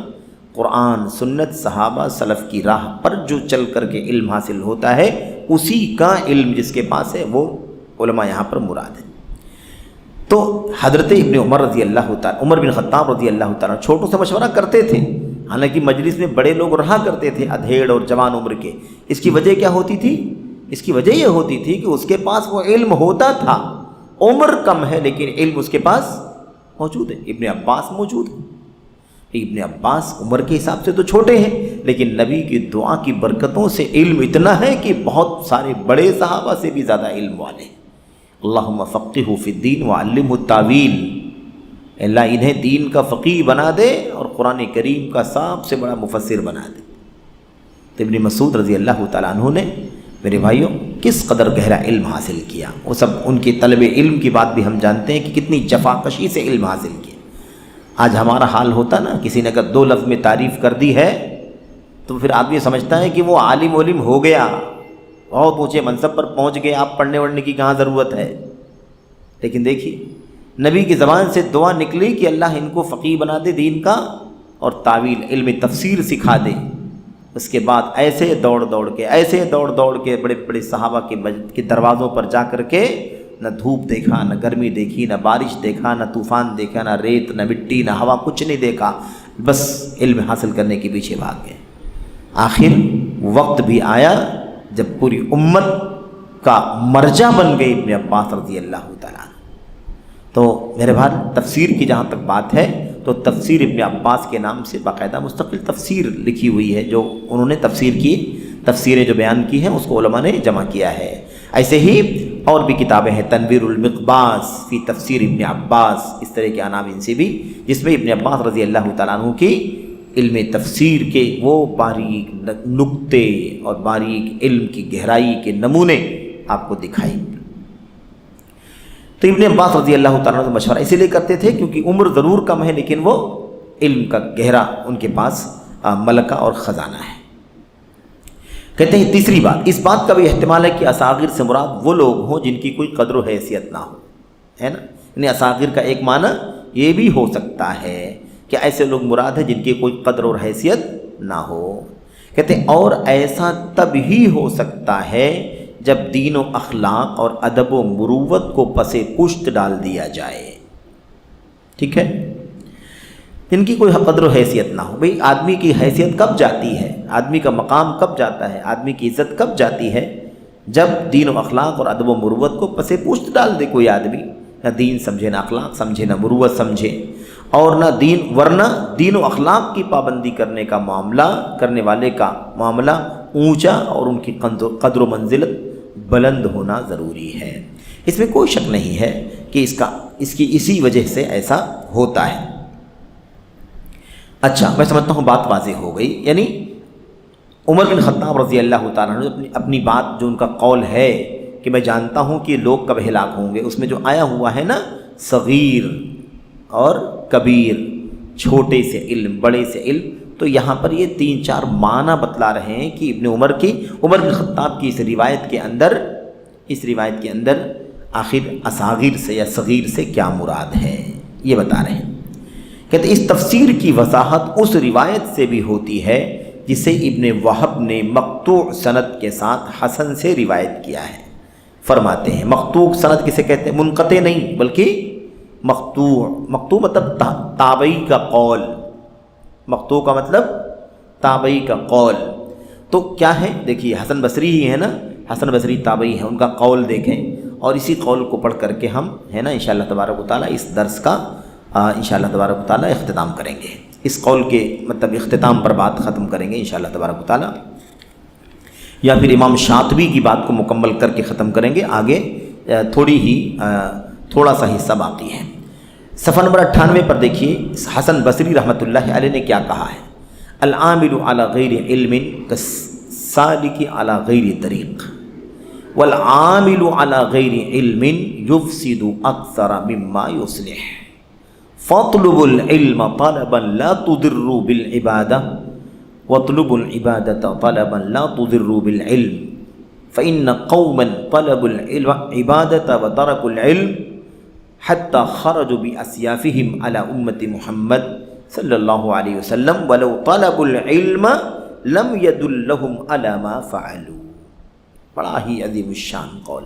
Speaker 2: قرآن، سنت، صحابہ، سلف کی راہ پر جو چل کر کے علم حاصل ہوتا ہے، اسی کا علم جس کے پاس ہے وہ علماء یہاں پر مراد ہے۔ تو حضرت ابن عمر رضی اللہ تعالیٰ، عمر بن خطاب رضی اللہ تعالیٰ چھوٹوں سے مشورہ کرتے تھے، حالانکہ مجلس میں بڑے لوگ رہا کرتے تھے ادھیڑ اور جوان عمر کے۔ اس کی وجہ کیا ہوتی تھی؟ اس کی وجہ یہ ہوتی تھی کہ اس کے پاس وہ علم ہوتا تھا، عمر کم ہے لیکن علم اس کے پاس موجود ہے۔ ابن عباس موجود ہے، ابن عباس عمر کے حساب سے تو چھوٹے ہیں لیکن نبی کی دعا کی برکتوں سے علم اتنا ہے کہ بہت سارے بڑے صحابہ سے بھی زیادہ علم والے ہیں۔ اللہم فقہہ فی الدین وعلمہ التاویل، اللہ انہیں دین کا فقیہ بنا دے اور قرآن کریم کا سب سے بڑا مفسر بنا دے۔ تو ابن مسعود رضی اللہ تعالیٰ عنہ نے میرے بھائیوں کس قدر گہرا علم حاصل کیا، وہ سب ان کے طلب علم کی بات بھی ہم جانتے ہیں کہ کتنی جفاکشی سے علم حاصل کیا۔ آج ہمارا حال ہوتا نا، کسی نے اگر 2 لفظ میں تعریف کر دی ہے تو پھر آدمی سمجھتا ہے کہ وہ عالم علم ہو گیا، بہت اونچے منصب پر پہنچ گئے، آپ پڑھنے وڑھنے کی کہاں ضرورت ہے۔ لیکن دیکھیے نبی کی زبان سے دعا نکلی کہ اللہ ان کو فقیہ بنا دے دین کا، اور تعویل علم تفسیر سکھا دے۔ اس کے بعد ایسے دوڑ دوڑ کے بڑے بڑے صحابہ کے مسجد کے دروازوں پر جا کر کے نہ دھوپ دیکھا، نہ گرمی دیکھی، نہ بارش دیکھا، نہ طوفان دیکھا، نہ ریت، نہ مٹی، نہ ہوا، کچھ نہیں دیکھا، بس علم حاصل کرنے کے پیچھے بھاگ گئے۔ آخر وقت بھی آیا جب پوری امت کا مرجع بن گئی ابن عباس رضی اللہ تعالیٰ عنہ۔ تو میرے بھائی تفسیر کی جہاں تک بات ہے تو تفسیر ابن عباس کے نام سے باقاعدہ مستقل تفسیر لکھی ہوئی ہے، جو انہوں نے تفسیریں جو بیان کی ہیں اس کو علماء نے جمع کیا ہے۔ ایسے ہی اور بھی کتابیں ہیں، تنویر المقباس فی تفسیر ابن عباس، اس طرح کے عناوین سے بھی، جس میں ابن عباس رضی اللہ تعالیٰ عنہ کی علم تفسیر کے وہ باریک نکتے اور باریک علم کی گہرائی کے نمونے آپ کو دکھائی۔ تو ابن عباس رضی اللہ تعالیٰ عنہ مشورہ اسی لیے کرتے تھے کیونکہ عمر ضرور کم ہے لیکن وہ علم کا گہرا ان کے پاس ملکہ اور خزانہ ہے۔ کہتے ہیں تیسری بات، اس بات کا بھی احتمال ہے کہ اصاغر سے مراد وہ لوگ ہوں جن کی کوئی قدر و حیثیت نہ ہو، ہے نا، یعنی اصاغر کا ایک معنی یہ بھی ہو سکتا ہے کہ ایسے لوگ مراد ہیں جن کی کوئی قدر اور حیثیت نہ ہو۔ کہتے ہیں اور ایسا تب ہی ہو سکتا ہے جب دین و اخلاق اور ادب و مروت کو پس پشت ڈال دیا جائے، ٹھیک ہے، جن کی کوئی قدر و حیثیت نہ ہو۔ بھئی آدمی کی حیثیت کب جاتی ہے، آدمی کا مقام کب جاتا ہے، آدمی کی عزت کب جاتی ہے، جب دین و اخلاق اور ادب و مروت کو پس پشت ڈال دے کوئی آدمی، نہ دین سمجھے، نہ اخلاق سمجھے، نہ مروت سمجھے، اور نہ دین، ورنہ دین و اخلاق کی پابندی کرنے والے کا معاملہ اونچا اور ان کی قدر و منزلت بلند ہونا ضروری ہے۔ اس میں کوئی شک نہیں ہے کہ اس کی اسی وجہ سے ایسا ہوتا ہے۔ اچھا، میں سمجھتا ہوں بات واضح ہو گئی، یعنی عمر بن خطاب رضی اللہ تعالیٰ عنہ اپنی بات جو ان کا قول ہے کہ میں جانتا ہوں کہ لوگ کب ہلاک ہوں گے، اس میں جو آیا ہوا ہے نا صغیر اور کبیر، چھوٹے سے علم، بڑے سے علم، تو یہاں پر یہ 3-4 معنی بتلا رہے ہیں کہ عمر بن خطاب کی اس روایت کے اندر آخر اصاغر سے یا صغیر سے کیا مراد ہے، یہ بتا رہے ہیں۔ کہتے اس تفسیر کی وضاحت اس روایت سے بھی ہوتی ہے جسے ابن وہب نے مقطوع سند کے ساتھ حسن سے روایت کیا ہے۔ فرماتے ہیں مقطوع سند کسے کہتے ہیں، منقطع نہیں بلکہ مقطوع مطلب تابعی کا قول، مقطوع کا مطلب تابعی کا قول۔ تو کیا ہے، دیکھیے حسن بصری ہی ہے نا، حسن بصری تابعی ہے، ان کا قول دیکھیں اور اسی قول کو پڑھ کر کے ہم ہے نا انشاءاللہ تبارک و تعالیٰ اس درس کا انشاءاللہ تبارک و تعالیٰ اختتام کریں گے، اس قول کے مطلب اختتام پر بات ختم کریں گے انشاءاللہ تبارک و تعالیٰ، یا پھر امام شاطبی کی بات کو مکمل کر کے ختم کریں گے۔ آگے تھوڑا سا حصہ باقی ہے۔ صفحہ نمبر 98 پر دیکھیے حسن بصری رحمۃ اللہ علیہ نے کیا کہا ہے، العامل علی غیر علم کالسالک علی غیر طریق والعامل علی غیر علم یفسد اکثر مما یصلح فاطلبوا العلم طلبا لا تضروا بالعبادة واطلبوا العبادة طلبا لا تضروا بالعلم فإن قوما طلبوا العبادة وتركوا العلم حتى خرجوا بأسيافهم على أمة محمد صلی اللہ علیہ وسلم ولو طلبوا العلم لم يدلهم على ما فعلوا۔ بڑا ہی عظیم الشان قول،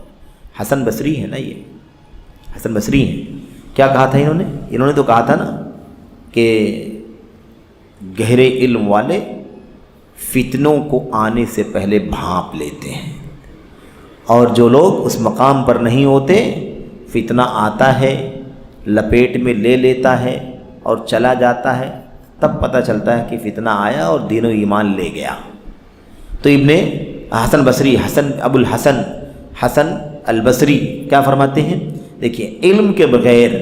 Speaker 2: حسن بصری ہے نا، یہ حسن بصری ہیں۔ کیا کہا تھا انہوں نے تو کہا تھا نا کہ گہرے علم والے فتنوں کو آنے سے پہلے بھانپ لیتے ہیں، اور جو لوگ اس مقام پر نہیں ہوتے فتنہ آتا ہے، لپیٹ میں لے لیتا ہے اور چلا جاتا ہے، تب پتہ چلتا ہے کہ فتنہ آیا اور دین و ایمان لے گیا۔ تو ابن حسن بصری، ابو الحسن حسن البصری کیا فرماتے ہیں، دیکھیے علم کے بغیر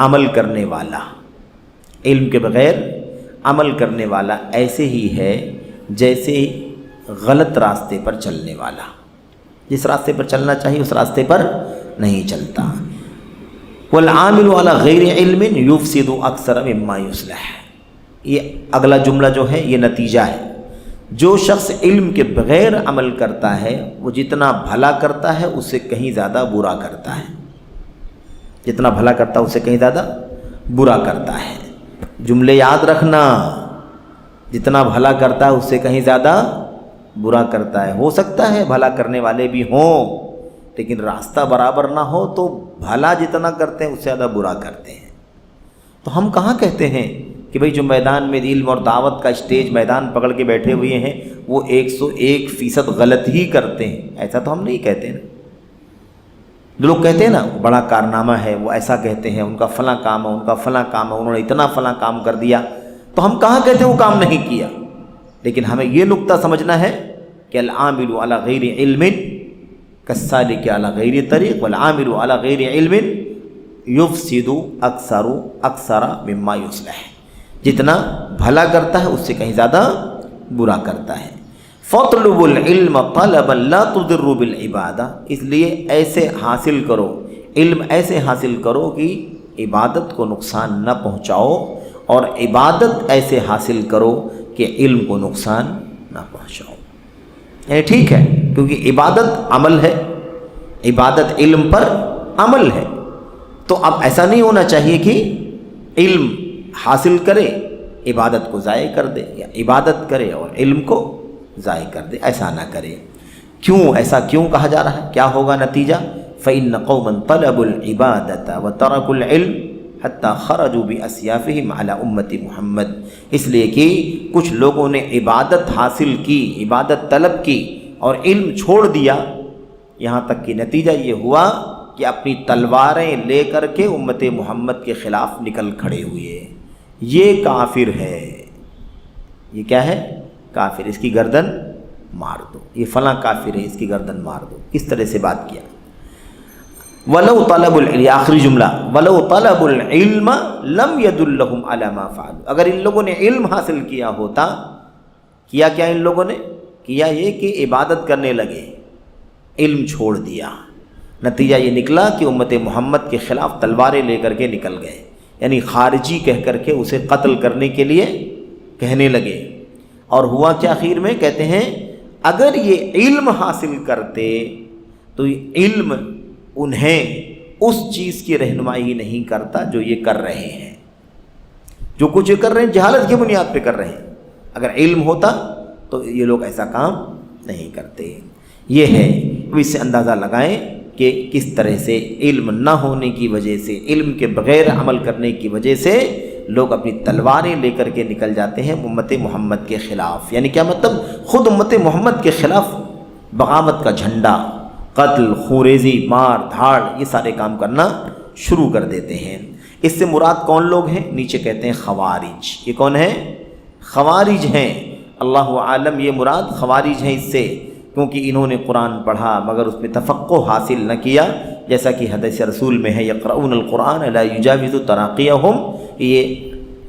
Speaker 2: عمل کرنے والا، علم کے بغیر عمل کرنے والا ایسے ہی ہے جیسے غلط راستے پر چلنے والا، جس راستے پر چلنا چاہیے اس راستے پر نہیں چلتا۔ والعامل علی غیر علم یفسد اکثر مما یصلح، یہ اگلا جملہ جو ہے یہ نتیجہ ہے، جو شخص علم کے بغیر عمل کرتا ہے وہ جتنا بھلا کرتا ہے اس سے کہیں زیادہ برا کرتا ہے، جتنا بھلا کرتا ہے اس سے کہیں زیادہ برا کرتا ہے۔ جملے یاد رکھنا، جتنا بھلا کرتا ہے اس سے کہیں زیادہ برا کرتا ہے۔ ہو سکتا ہے بھلا کرنے والے بھی ہوں، لیکن راستہ برابر نہ ہو تو بھلا جتنا کرتے ہیں اس سے زیادہ برا کرتے ہیں۔ تو ہم کہاں کہتے ہیں کہ بھئی جو میدان میں علم اور دعوت کا اسٹیج میدان پکڑ کے بیٹھے ہوئے ہیں وہ 101% غلط ہی کرتے ہیں، ایسا تو ہم نہیں کہتے نا۔ جو لوگ کہتے ہیں نا بڑا کارنامہ ہے، وہ ایسا کہتے ہیں، ان کا فلاں کام ہے، ان کا فلاں کام ہے، انہوں نے اتنا فلاں کام کر دیا، تو ہم کہاں کہتے ہیں وہ کام نہیں کیا؟ لیکن ہمیں یہ نقطہ سمجھنا ہے کہ العامل علی غیر علم کالسالک علی غیر طریق والعامل علی غیر علم یفسد اکثر مما یصلح، جتنا بھلا کرتا ہے اس سے کہیں زیادہ برا کرتا ہے۔ فاطلبوا العلم طلبا لا تضروا بالعبادہ، اس لیے ایسے حاصل کرو، علم ایسے حاصل کرو کہ عبادت کو نقصان نہ پہنچاؤ، اور عبادت ایسے حاصل کرو کہ علم کو نقصان نہ پہنچاؤ۔ یعنی ٹھیک ہے، کیونکہ عبادت عمل ہے، عبادت علم پر عمل ہے، تو اب ایسا نہیں ہونا چاہیے کہ علم حاصل کرے عبادت کو ضائع کر دے، یا عبادت کرے اور علم کو ضائع کر دے، ایسا نہ کرے۔ کیوں ایسا کیوں کہا جا رہا ہے؟ کیا ہوگا نتیجہ؟ فَإِنَّ قَوْمًا طَلَبُوا الْعِبَادَةَ وَتَرَكُوا الْعِلْمَ حَتَّى خَرَجُوا بِأَسْيَافِهِمْ عَلَى أُمَّةِ محمد، اس لیے کہ کچھ لوگوں نے عبادت حاصل کی، عبادت طلب کی اور علم چھوڑ دیا، یہاں تک کہ نتیجہ یہ ہوا کہ اپنی تلواریں لے کر کے امت محمد کے خلاف نکل کھڑے ہوئے۔ یہ کافر ہے، یہ کیا ہے؟ کافر، اس کی گردن مار دو، یہ فلاں کافر ہے، اس کی گردن مار دو، اس طرح سے بات کیا۔ وَلَوْ طَلَبُوا الْعِلْمَ، آخری جملہ، وَلَوْ طَلَبُوا الْعِلْمَ لَمْ يَدُلَّهُمْ عَلَى مَا فَعَلُوا، اگر ان لوگوں نے علم حاصل کیا ہوتا، کیا کیا ان لوگوں نے کیا؟ یہ کہ عبادت کرنے لگے، علم چھوڑ دیا، نتیجہ یہ نکلا کہ امت محمد کے خلاف تلواریں لے کر کے نکل گئے، یعنی خارجی کہہ کر کے اسے قتل کرنے کے لیے کہنے لگے۔ اور ہوا کیا آخر میں؟ کہتے ہیں اگر یہ علم حاصل کرتے تو یہ علم انہیں اس چیز کی رہنمائی نہیں کرتا جو یہ کر رہے ہیں، جو کچھ یہ کر رہے ہیں جہالت کی بنیاد پہ کر رہے ہیں، اگر علم ہوتا تو یہ لوگ ایسا کام نہیں کرتے۔ یہ ہے، اب اس سے اندازہ لگائیں کہ کس طرح سے علم نہ ہونے کی وجہ سے، علم کے بغیر عمل کرنے کی وجہ سے لوگ اپنی تلواریں لے کر کے نکل جاتے ہیں امت محمد کے خلاف۔ یعنی کیا مطلب؟ خود امت محمد کے خلاف بغاوت کا جھنڈا، قتل، خوریزی، مار دھاڑ، یہ سارے کام کرنا شروع کر دیتے ہیں۔ اس سے مراد کون لوگ ہیں؟ نیچے کہتے ہیں خوارج۔ یہ کون ہیں؟ خوارج ہیں۔ اللہ عالم یہ مراد خوارج ہیں اس سے، کیونکہ انہوں نے قرآن پڑھا مگر اس میں تفقہ حاصل نہ کیا، جیسا کہ حدیث رسول میں ہے یقرؤون القرآن لا یجاوز تراقیہم، یہ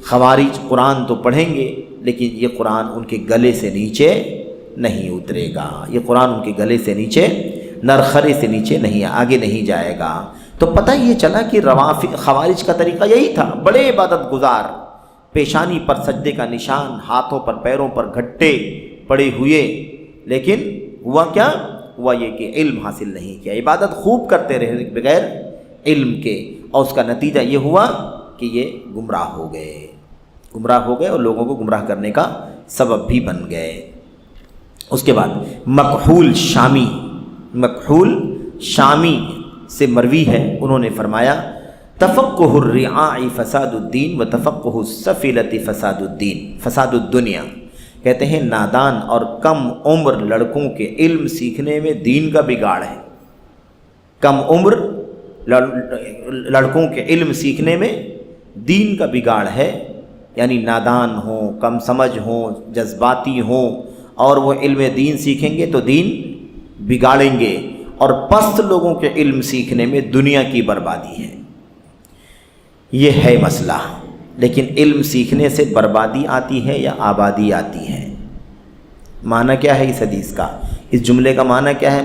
Speaker 2: خوارج قرآن تو پڑھیں گے لیکن یہ قرآن ان کے گلے سے نیچے نہیں اترے گا، یہ قرآن ان کے گلے سے نیچے، نرخرے سے نیچے نہیں، آگے نہیں جائے گا۔ تو پتہ یہ چلا کہ خوارج کا طریقہ یہی تھا، بڑے عبادت گزار، پیشانی پر سجدے کا نشان، ہاتھوں پر پیروں پر گھٹے پڑے ہوئے، لیکن ہوا کیا؟ ہوا یہ کہ علم حاصل نہیں کیا، عبادت خوب کرتے رہے بغیر علم کے، اور اس کا نتیجہ یہ ہوا کہ یہ گمراہ ہو گئے اور لوگوں کو گمراہ کرنے کا سبب بھی بن گئے۔ اس کے بعد مکحول شامی سے مروی ہے، انہوں نے فرمایا تفقہ الرعاء فساد الدین و تفقہ السفلۃ فساد الدنیا، کہتے ہیں نادان اور کم عمر لڑکوں کے علم سیکھنے میں دین کا بگاڑ ہے۔ کم عمر لڑکوں کے علم سیکھنے میں دین کا بگاڑ ہے، یعنی نادان ہوں، کم سمجھ ہوں، جذباتی ہوں، اور وہ علم دین سیکھیں گے تو دین بگاڑیں گے، اور پست لوگوں کے علم سیکھنے میں دنیا کی بربادی ہے۔ یہ ہے مسئلہ۔ لیکن علم سیکھنے سے بربادی آتی ہے یا آبادی آتی ہے؟ معنی کیا ہے اس حدیث کا؟ اس جملے کا معنی کیا ہے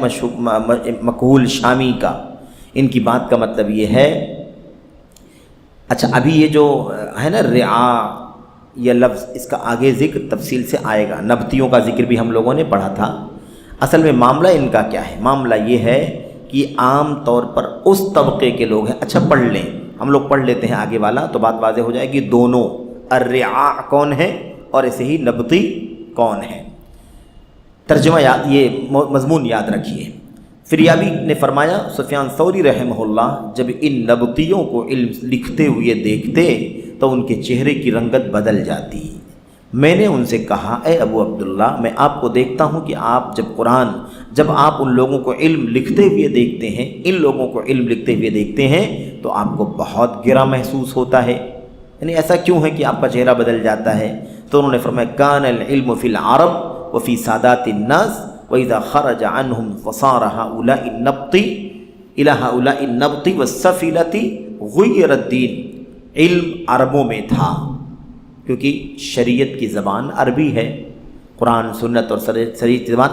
Speaker 2: مکحول شامی کا؟ ان کی بات کا مطلب یہ ہے، اچھا ابھی یہ جو ہے نا رعا یہ لفظ، اس کا آگے ذکر تفصیل سے آئے گا، نبتیوں کا ذکر بھی ہم لوگوں نے پڑھا تھا۔ اصل میں معاملہ ان کا کیا ہے؟ معاملہ یہ ہے کہ عام طور پر اس طبقے کے لوگ ہیں، اچھا پڑھ لیں، ہم لوگ پڑھ لیتے ہیں آگے والا تو بات واضح ہو جائے گی۔ دونوں الرعاء کون ہے اور ایسے ہی نبطی کون ہے۔ ترجمہ یہ مضمون یاد رکھیے۔ فریابی نے فرمایا سفیان ثوری رحمہ اللہ جب ان نبطیوں کو علم لکھتے ہوئے دیکھتے تو ان کے چہرے کی رنگت بدل جاتی۔ میں نے ان سے کہا اے ابو عبداللہ، میں آپ کو دیکھتا ہوں کہ آپ جب آپ ان لوگوں کو علم لکھتے ہوئے دیکھتے ہیں، ان لوگوں کو علم لکھتے ہوئے دیکھتے ہیں تو آپ کو بہت گرا محسوس ہوتا ہے، یعنی ایسا کیوں ہے کہ آپ کا چہرہ بدل جاتا ہے؟ تو انہوں نے فرمایا کان العلم فی العرب وفی سادات الناس وَإِذَا خَرَجَ عَنْهُمْ فَصَارَ هَؤُلَاءِ النَّبْطِ إِلَى هَؤُلَاءِ النَّبْطِ وَالسَّفِلَةِ غُيِّرَ الدِّينُ۔ علم عربوں میں تھا کیونکہ شریعت کی زبان عربی ہے، قرآن سنت اور شریعت کی زبان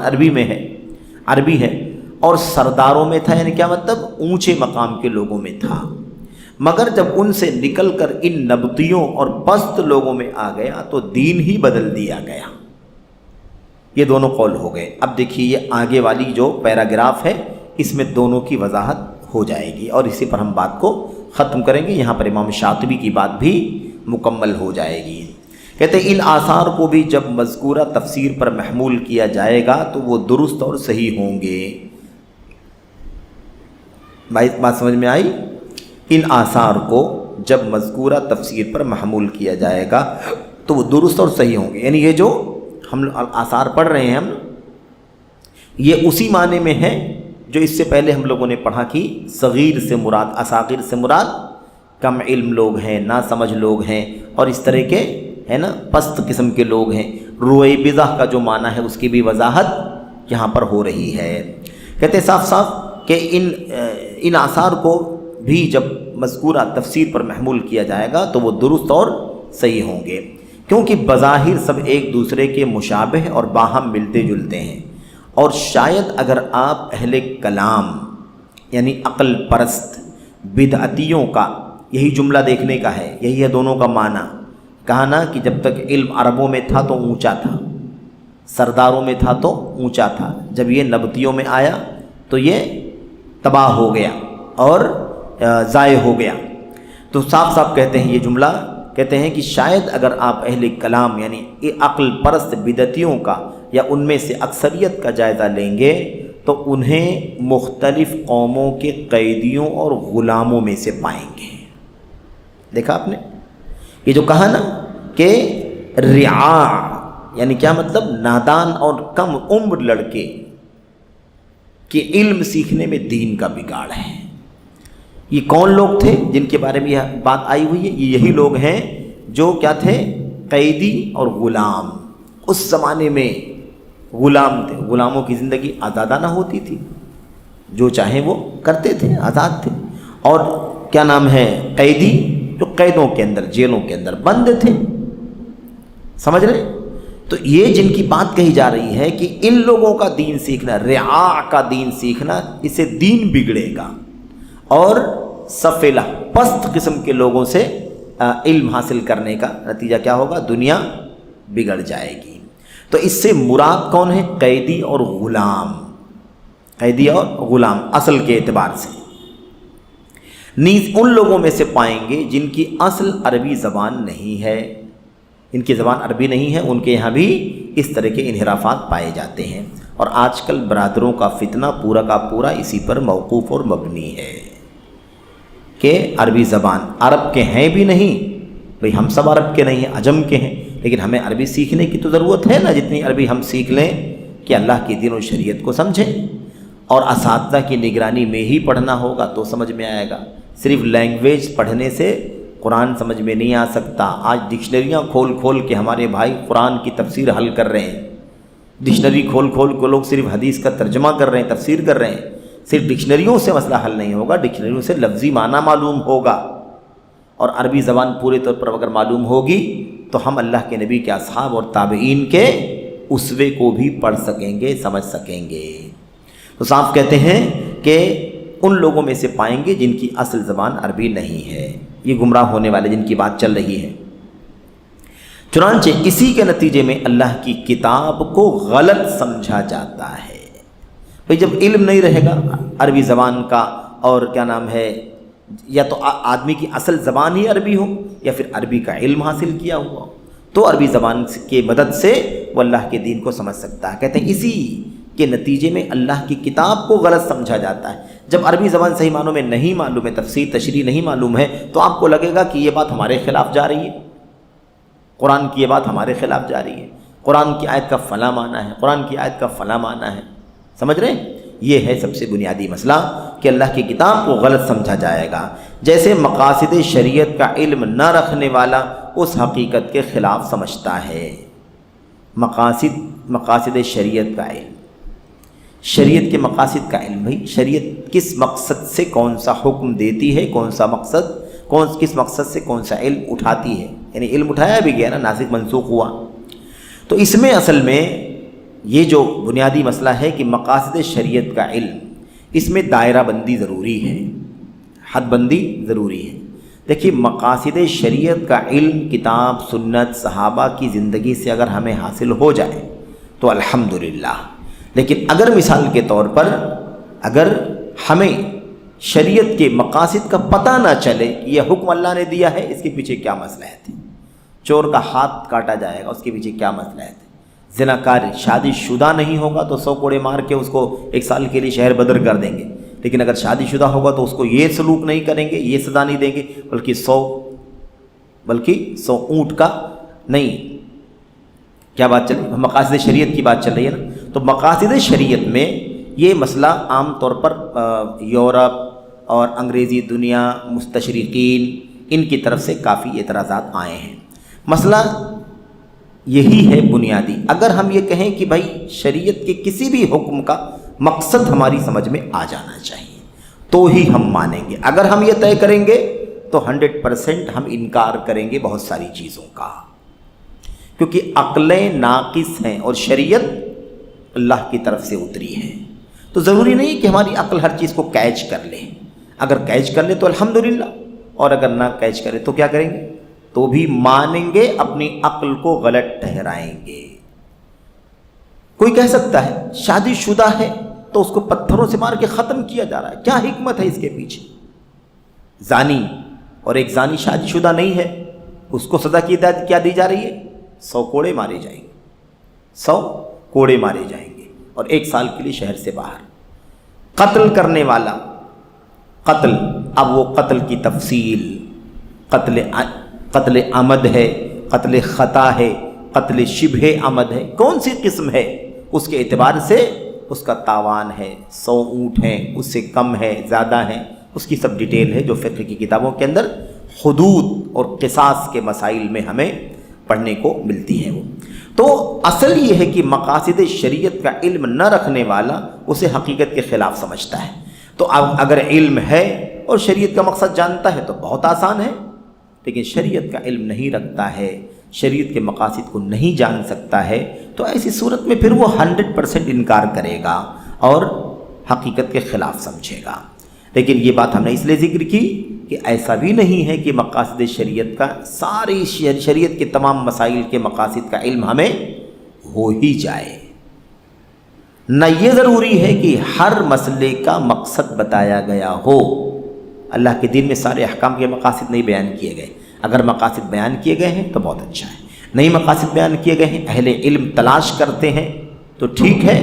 Speaker 2: عربی ہے، اور سرداروں میں تھا، یعنی کیا مطلب اونچے مقام کے لوگوں میں تھا، مگر جب ان سے نکل کر ان نبطیوں اور پست لوگوں میں آ گیا تو دین ہی بدل دیا گیا۔ یہ دونوں قول ہو گئے۔ اب دیکھیے یہ آگے والی جو پیراگراف ہے اس میں دونوں کی وضاحت ہو جائے گی اور اسی پر ہم بات کو ختم کریں گے۔ یہاں پر امام شاطبی کی بات بھی مکمل ہو جائے گی۔ کہتے ہیں ان آثار کو بھی جب مذکورہ تفسیر پر محمول کیا جائے گا تو وہ درست اور صحیح ہوں گے۔ بات سمجھ میں آئی؟ ان آثار کو جب مذکورہ تفسیر پر محمول کیا جائے گا تو وہ درست اور صحیح ہوں گے، یعنی یہ جو ہم آثار پڑھ رہے ہیں یہ اسی معنی میں ہے جو اس سے پہلے ہم لوگوں نے پڑھا کہ صغیر سے مراد، اصاغر سے مراد کم علم لوگ ہیں، نا سمجھ لوگ ہیں، اور اس طرح کے ہے نا پست قسم کے لوگ ہیں۔ رویبضہ کا جو معنی ہے اس کی بھی وضاحت یہاں پر ہو رہی ہے۔ کہتے ہیں صاف صاف کہ ان آثار کو بھی جب مذکورہ تفسیر پر محمول کیا جائے گا تو وہ درست اور صحیح ہوں گے، کیونکہ بظاہر سب ایک دوسرے کے مشابہ اور باہم ملتے جلتے ہیں، اور شاید اگر آپ اہل کلام یعنی عقل پرست بدعتیوں کا یہی جملہ دیکھنے کا ہے، یہی ہے دونوں کا معنی۔ کہا نا کہ جب تک علم عربوں میں تھا تو اونچا تھا، سرداروں میں تھا تو اونچا تھا، جب یہ نبطیوں میں آیا تو یہ تباہ ہو گیا اور ضائع ہو گیا۔ تو صاف صاف کہتے ہیں یہ جملہ، کہتے ہیں کہ شاید اگر آپ اہل کلام یعنی عقل پرست بدعتیوں کا یا ان میں سے اکثریت کا جائزہ لیں گے تو انہیں مختلف قوموں کے قیدیوں اور غلاموں میں سے پائیں گے۔ دیکھا آپ نے یہ جو کہا نا کہ رعاع یعنی کیا مطلب نادان اور کم عمر لڑکے کہ علم سیکھنے میں دین کا بگاڑ ہے۔ یہ کون لوگ تھے جن کے بارے میں یہ بات آئی ہوئی ہے؟ یہ یہی لوگ ہیں جو کیا تھے؟ قیدی اور غلام۔ اس زمانے میں غلام تھے، غلاموں کی زندگی آزادانہ ہوتی تھی، جو چاہیں وہ کرتے تھے، آزاد تھے، اور کیا نام ہے قیدی جو قیدوں کے اندر، جیلوں کے اندر بند تھے۔ سمجھ رہے؟ تو یہ جن کی بات کہی جا رہی ہے کہ ان لوگوں کا دین سیکھنا، رعاع کا دین سیکھنا، اس سے دین بگڑے گا، اور سفلہ پست قسم کے لوگوں سے علم حاصل کرنے کا نتیجہ کیا ہوگا؟ دنیا بگڑ جائے گی۔ تو اس سے مراد کون ہے؟ قیدی اور غلام، قیدی اور غلام اصل کے اعتبار سے۔ نیز ان لوگوں میں سے پائیں گے جن کی اصل عربی زبان نہیں ہے، ان کی زبان عربی نہیں ہے، ان کے یہاں بھی اس طرح کے انحرافات پائے جاتے ہیں، اور آج کل برادروں کا فتنہ پورا کا پورا اسی پر موقوف اور مبنی ہے کہ عربی زبان عرب کے ہیں بھی نہیں، بھئی ہم سب عرب کے نہیں ہیں، عجم کے ہیں، لیکن ہمیں عربی سیکھنے کی تو ضرورت ہے نا، جتنی عربی ہم سیکھ لیں کہ اللہ کی دین و شریعت کو سمجھیں، اور اساتذہ کی نگرانی میں ہی پڑھنا ہوگا تو سمجھ میں آئے گا۔ صرف لینگویج پڑھنے سے قرآن سمجھ میں نہیں آ سکتا۔ آج ڈکشنریاں کھول کھول کے ہمارے بھائی قرآن کی تفسیر حل کر رہے ہیں، ڈکشنری کھول کھول کے لوگ صرف حدیث کا ترجمہ کر رہے ہیں، تفسیر کر رہے ہیں۔ صرف ڈکشنریوں سے مسئلہ حل نہیں ہوگا، ڈکشنریوں سے لفظی معنی معلوم ہوگا، اور عربی زبان پورے طور پر اگر معلوم ہوگی تو ہم اللہ کے نبی کے اصحاب اور تابعین کے اسوے کو بھی پڑھ سکیں گے، سمجھ سکیں گے۔ تو صاف کہتے ہیں کہ ان لوگوں میں سے پائیں گے جن کی اصل زبان عربی نہیں ہے، یہ گمراہ ہونے والے جن کی بات چل رہی ہے۔ چنانچہ اسی کے نتیجے میں اللہ کی کتاب کو غلط سمجھا جاتا ہے۔ بھئی جب علم نہیں رہے گا عربی زبان کا، اور کیا نام ہے، یا تو آدمی کی اصل زبان ہی عربی ہو یا پھر عربی کا علم حاصل کیا ہوا ہو، تو عربی زبان کے مدد سے وہ اللہ کے دین کو سمجھ سکتا ہے۔ کہتے ہیں اسی کے نتیجے میں اللہ کی کتاب کو غلط سمجھا جاتا ہے۔ جب عربی زبان صحیح معنوں میں نہیں معلوم ہے، تفسیر تشریح نہیں معلوم ہے، تو آپ کو لگے گا کہ یہ بات ہمارے خلاف جا رہی ہے، قرآن کی یہ بات ہمارے خلاف جا رہی ہے، قرآن کی آیت کا فلاں معنی ہے، قرآن کی آیت کا فلاں معنی ہے۔ سمجھ رہے ہیں؟ یہ ہے سب سے بنیادی مسئلہ کہ اللہ کی کتاب کو غلط سمجھا جائے گا۔ جیسے مقاصد شریعت کا علم نہ رکھنے والا اس حقیقت کے خلاف سمجھتا ہے۔ مقاصد شریعت کا علم، شریعت کے مقاصد کا علم، بھائی شریعت کس مقصد سے کون سا حکم دیتی ہے، کون سا مقصد، کس مقصد سے کون سا علم اٹھاتی ہے، یعنی علم اٹھایا بھی گیا نا، ناسخ منسوخ ہوا۔ تو اس میں اصل میں یہ جو بنیادی مسئلہ ہے کہ مقاصد شریعت کا علم، اس میں دائرہ بندی ضروری ہے، حد بندی ضروری ہے۔ دیکھیے مقاصد شریعت کا علم کتاب سنت صحابہ کی زندگی سے اگر ہمیں حاصل ہو جائے تو الحمدللہ، لیکن اگر مثال کے طور پر اگر ہمیں شریعت کے مقاصد کا پتہ نہ چلے کہ یہ حکم اللہ نے دیا ہے، اس کے پیچھے کیا مصلحت ہے، چور کا ہاتھ کاٹا جائے گا، اس کے پیچھے کیا مصلحت ہے، زناکار شادی شدہ نہیں ہوگا تو 100 کوڑے مار کے اس کو 1 سال کے لیے شہر بدر کر دیں گے، لیکن اگر شادی شدہ ہوگا تو اس کو یہ سلوک نہیں کریں گے، یہ سزا نہیں دیں گے، بلکہ 100 اونٹ کا نہیں، کیا بات چل رہی ہے، مقاصد شریعت کی بات چل رہی ہے نا۔ تو مقاصد شریعت میں یہ مسئلہ عام طور پر یورپ اور انگریزی دنیا مستشرقین ان کی طرف سے کافی اعتراضات آئے ہیں۔ مسئلہ یہی ہے بنیادی، اگر ہم یہ کہیں کہ بھائی شریعت کے کسی بھی حکم کا مقصد ہماری سمجھ میں آ جانا چاہیے تو ہی ہم مانیں گے، اگر ہم یہ طے کریں گے تو 100% ہم انکار کریں گے بہت ساری چیزوں کا، کیونکہ عقلیں ناقص ہیں اور شریعت اللہ کی طرف سے اتری ہے۔ تو ضروری نہیں کہ ہماری عقل ہر چیز کو کیچ کر لے، اگر کیچ کر لے تو الحمدللہ، اور اگر نہ کیچ کرے تو کیا کریں گے، تو بھی مانیں گے، اپنی عقل کو غلط ٹھہرائیں گے۔ کوئی کہہ سکتا ہے شادی شدہ ہے تو اس کو پتھروں سے مار کے ختم کیا جا رہا ہے، کیا حکمت ہے اس کے پیچھے؟ زانی اور ایک زانی شادی شدہ نہیں ہے، اس کو سزا کیا دی جا رہی ہے؟ 100 کوڑے مارے جائیں گے، 100 کوڑے مارے جائیں گے، اور 1 سال کے لیے شہر سے باہر۔ قتل کرنے والا، قتل، اب وہ قتل کی تفصیل، قتل عمد ہے، قتل خطا ہے، قتل شبہ عمد ہے، کون سی قسم ہے، اس کے اعتبار سے اس کا تاوان ہے، 100 اونٹ ہیں، اس سے کم ہے، زیادہ ہیں، اس کی سب ڈیٹیل ہے جو فقہ کی کتابوں کے اندر حدود اور قصاص کے مسائل میں ہمیں پڑھنے کو ملتی ہے۔ وہ تو اصل یہ ہے کہ مقاصد شریعت کا علم نہ رکھنے والا اسے حقیقت کے خلاف سمجھتا ہے۔ تو اگر علم ہے اور شریعت کا مقصد جانتا ہے تو بہت آسان ہے، لیکن شریعت کا علم نہیں رکھتا ہے، شریعت کے مقاصد کو نہیں جان سکتا ہے، تو ایسی صورت میں پھر وہ 100% انکار کرے گا اور حقیقت کے خلاف سمجھے گا۔ لیکن یہ بات ہم نے اس لیے ذکر کی کہ ایسا بھی نہیں ہے کہ مقاصد شریعت کا، ساری شریعت کے تمام مسائل کے مقاصد کا علم ہمیں ہو ہی جائے۔ نہ یہ ضروری ہے کہ ہر مسئلے کا مقصد بتایا گیا ہو، اللہ کے دین میں سارے احکام کے مقاصد نہیں بیان کیے گئے، اگر مقاصد بیان کیے گئے ہیں تو بہت اچھا ہے، نہیں مقاصد بیان کیے گئے ہیں، اہل علم تلاش کرتے ہیں تو ٹھیک ہے،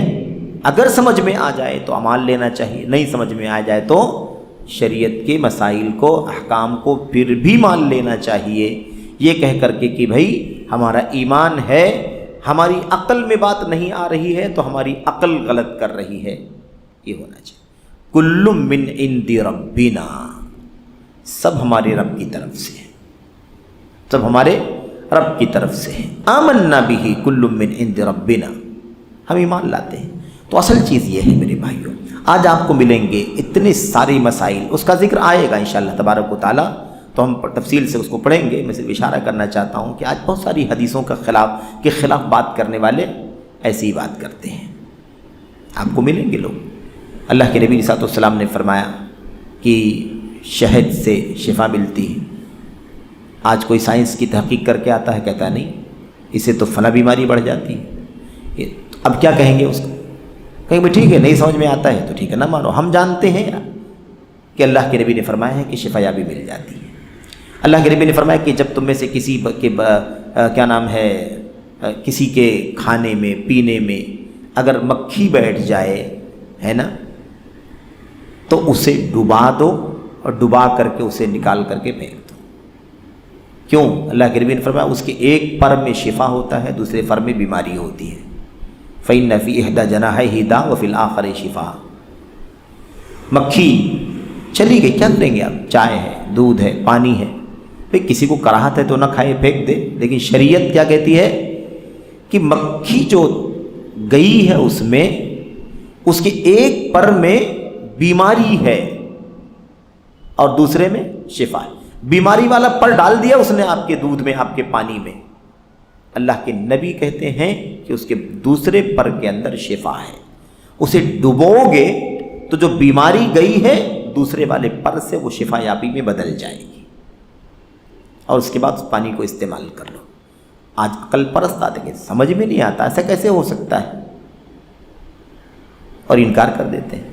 Speaker 2: اگر سمجھ میں آ جائے تو امان لینا چاہیے، نہیں سمجھ میں آ جائے تو شریعت کے مسائل کو، احکام کو پھر بھی مان لینا چاہیے، یہ کہہ کر کے کہ بھائی ہمارا ایمان ہے، ہماری عقل میں بات نہیں آ رہی ہے تو ہماری عقل غلط کر رہی ہے، یہ ہونا چاہیے۔ کل من عند ربنا، سب ہمارے رب کی طرف سے ہے، سب ہمارے رب کی طرف سے ہے۔ آمنا بہ کل من عند ربنا، ہم ایمان لاتے ہیں۔ تو اصل چیز یہ ہے میرے بھائیوں، آج آپ کو ملیں گے اتنے سارے مسائل، اس کا ذکر آئے گا انشاءاللہ تبارک و تعالیٰ، تو ہم تفصیل سے اس کو پڑھیں گے۔ میں صرف اشارہ کرنا چاہتا ہوں کہ آج بہت ساری حدیثوں کے خلاف بات کرنے والے ایسی بات کرتے ہیں، آپ کو ملیں گے لوگ۔ اللہ کے نبی صلی اللہ علیہ وسلم نے فرمایا کہ شہد سے شفا ملتی ہے، آج کوئی سائنس کی تحقیق کر کے آتا ہے، کہتا نہیں اس سے تو فلاں بیماری بڑھ جاتی ہے، اب کیا کہیں گے اس کو؟ کہیں بھائی ٹھیک ہے، نہیں سمجھ میں آتا ہے تو ٹھیک ہے، نہ مانو، ہم جانتے ہیں کہ اللہ کے نبی نے فرمایا ہے کہ شفا یابی مل جاتی ہے۔ اللہ کے نبی نے فرمایا کہ جب تم میں سے کسی کے کیا نام ہے کسی کے کھانے میں پینے میں اگر مکھی بیٹھ جائے ہے نا تو اسے ڈبا دو اور ڈبا کر کے اسے نکال کر کے پھینک دو. کیوں؟ اللہ کے نبی نے فرمایا اس کے ایک پر میں شفا ہوتا ہے، دوسرے پر میں بیماری ہوتی ہے. فَإِنَّ فِي إِحْدَى جَنَاحَيْهِ دَاءٌ وَفِي الْآخَرِ شِفَاءٌ. مکھی چلی گئی، کیا کریں گے آپ؟ چائے ہے، دودھ ہے، پانی ہے، بھئی کسی کو کراہت ہے تو نہ کھائے، پھینک دے. لیکن شریعت کیا کہتی ہے کہ مکھی جو گئی ہے اس میں اس کے ایک پر میں بیماری ہے اور دوسرے میں شفا ہے. بیماری والا پر ڈال دیا اس نے آپ کے دودھ میں، آپ کے پانی میں، اللہ کے نبی کہتے ہیں کہ اس کے دوسرے پر کے اندر شفا ہے. اسے ڈبو گے تو جو بیماری گئی ہے دوسرے والے پر سے وہ شفا یابی میں بدل جائے گی، اور اس کے بعد اس پانی کو استعمال کر لو. آج عقل پرست آتے کہ سمجھ میں نہیں آتا ایسا کیسے ہو سکتا ہے، اور انکار کر دیتے ہیں.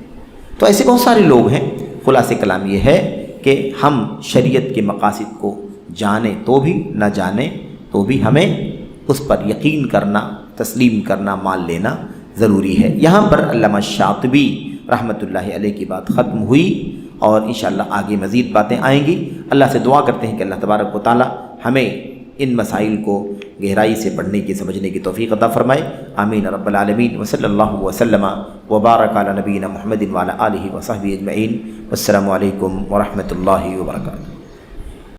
Speaker 2: تو ایسے بہت سارے لوگ ہیں. خلاصہ کلام یہ ہے کہ ہم شریعت کے مقاصد کو جانیں تو بھی، نہ جانیں تو بھی ہمیں اس پر یقین کرنا، تسلیم کرنا، مان لینا ضروری ہے. یہاں پر علامہ شاطبی رحمۃ اللہ علیہ کی بات ختم ہوئی، اور انشاءاللہ آگے مزید باتیں آئیں گی. اللہ سے دعا کرتے ہیں کہ اللہ تبارک و تعالی ہمیں ان مسائل کو گہرائی سے پڑھنے کی، سمجھنے کی توفیق عطا فرمائے. آمین رب العالمین. وصلی اللہ وسلم وبارک علی نبینا محمد وعلی آلہ وصحبہ اجمعین. والسلام علیکم ورحمۃ اللہ وبرکاتہ.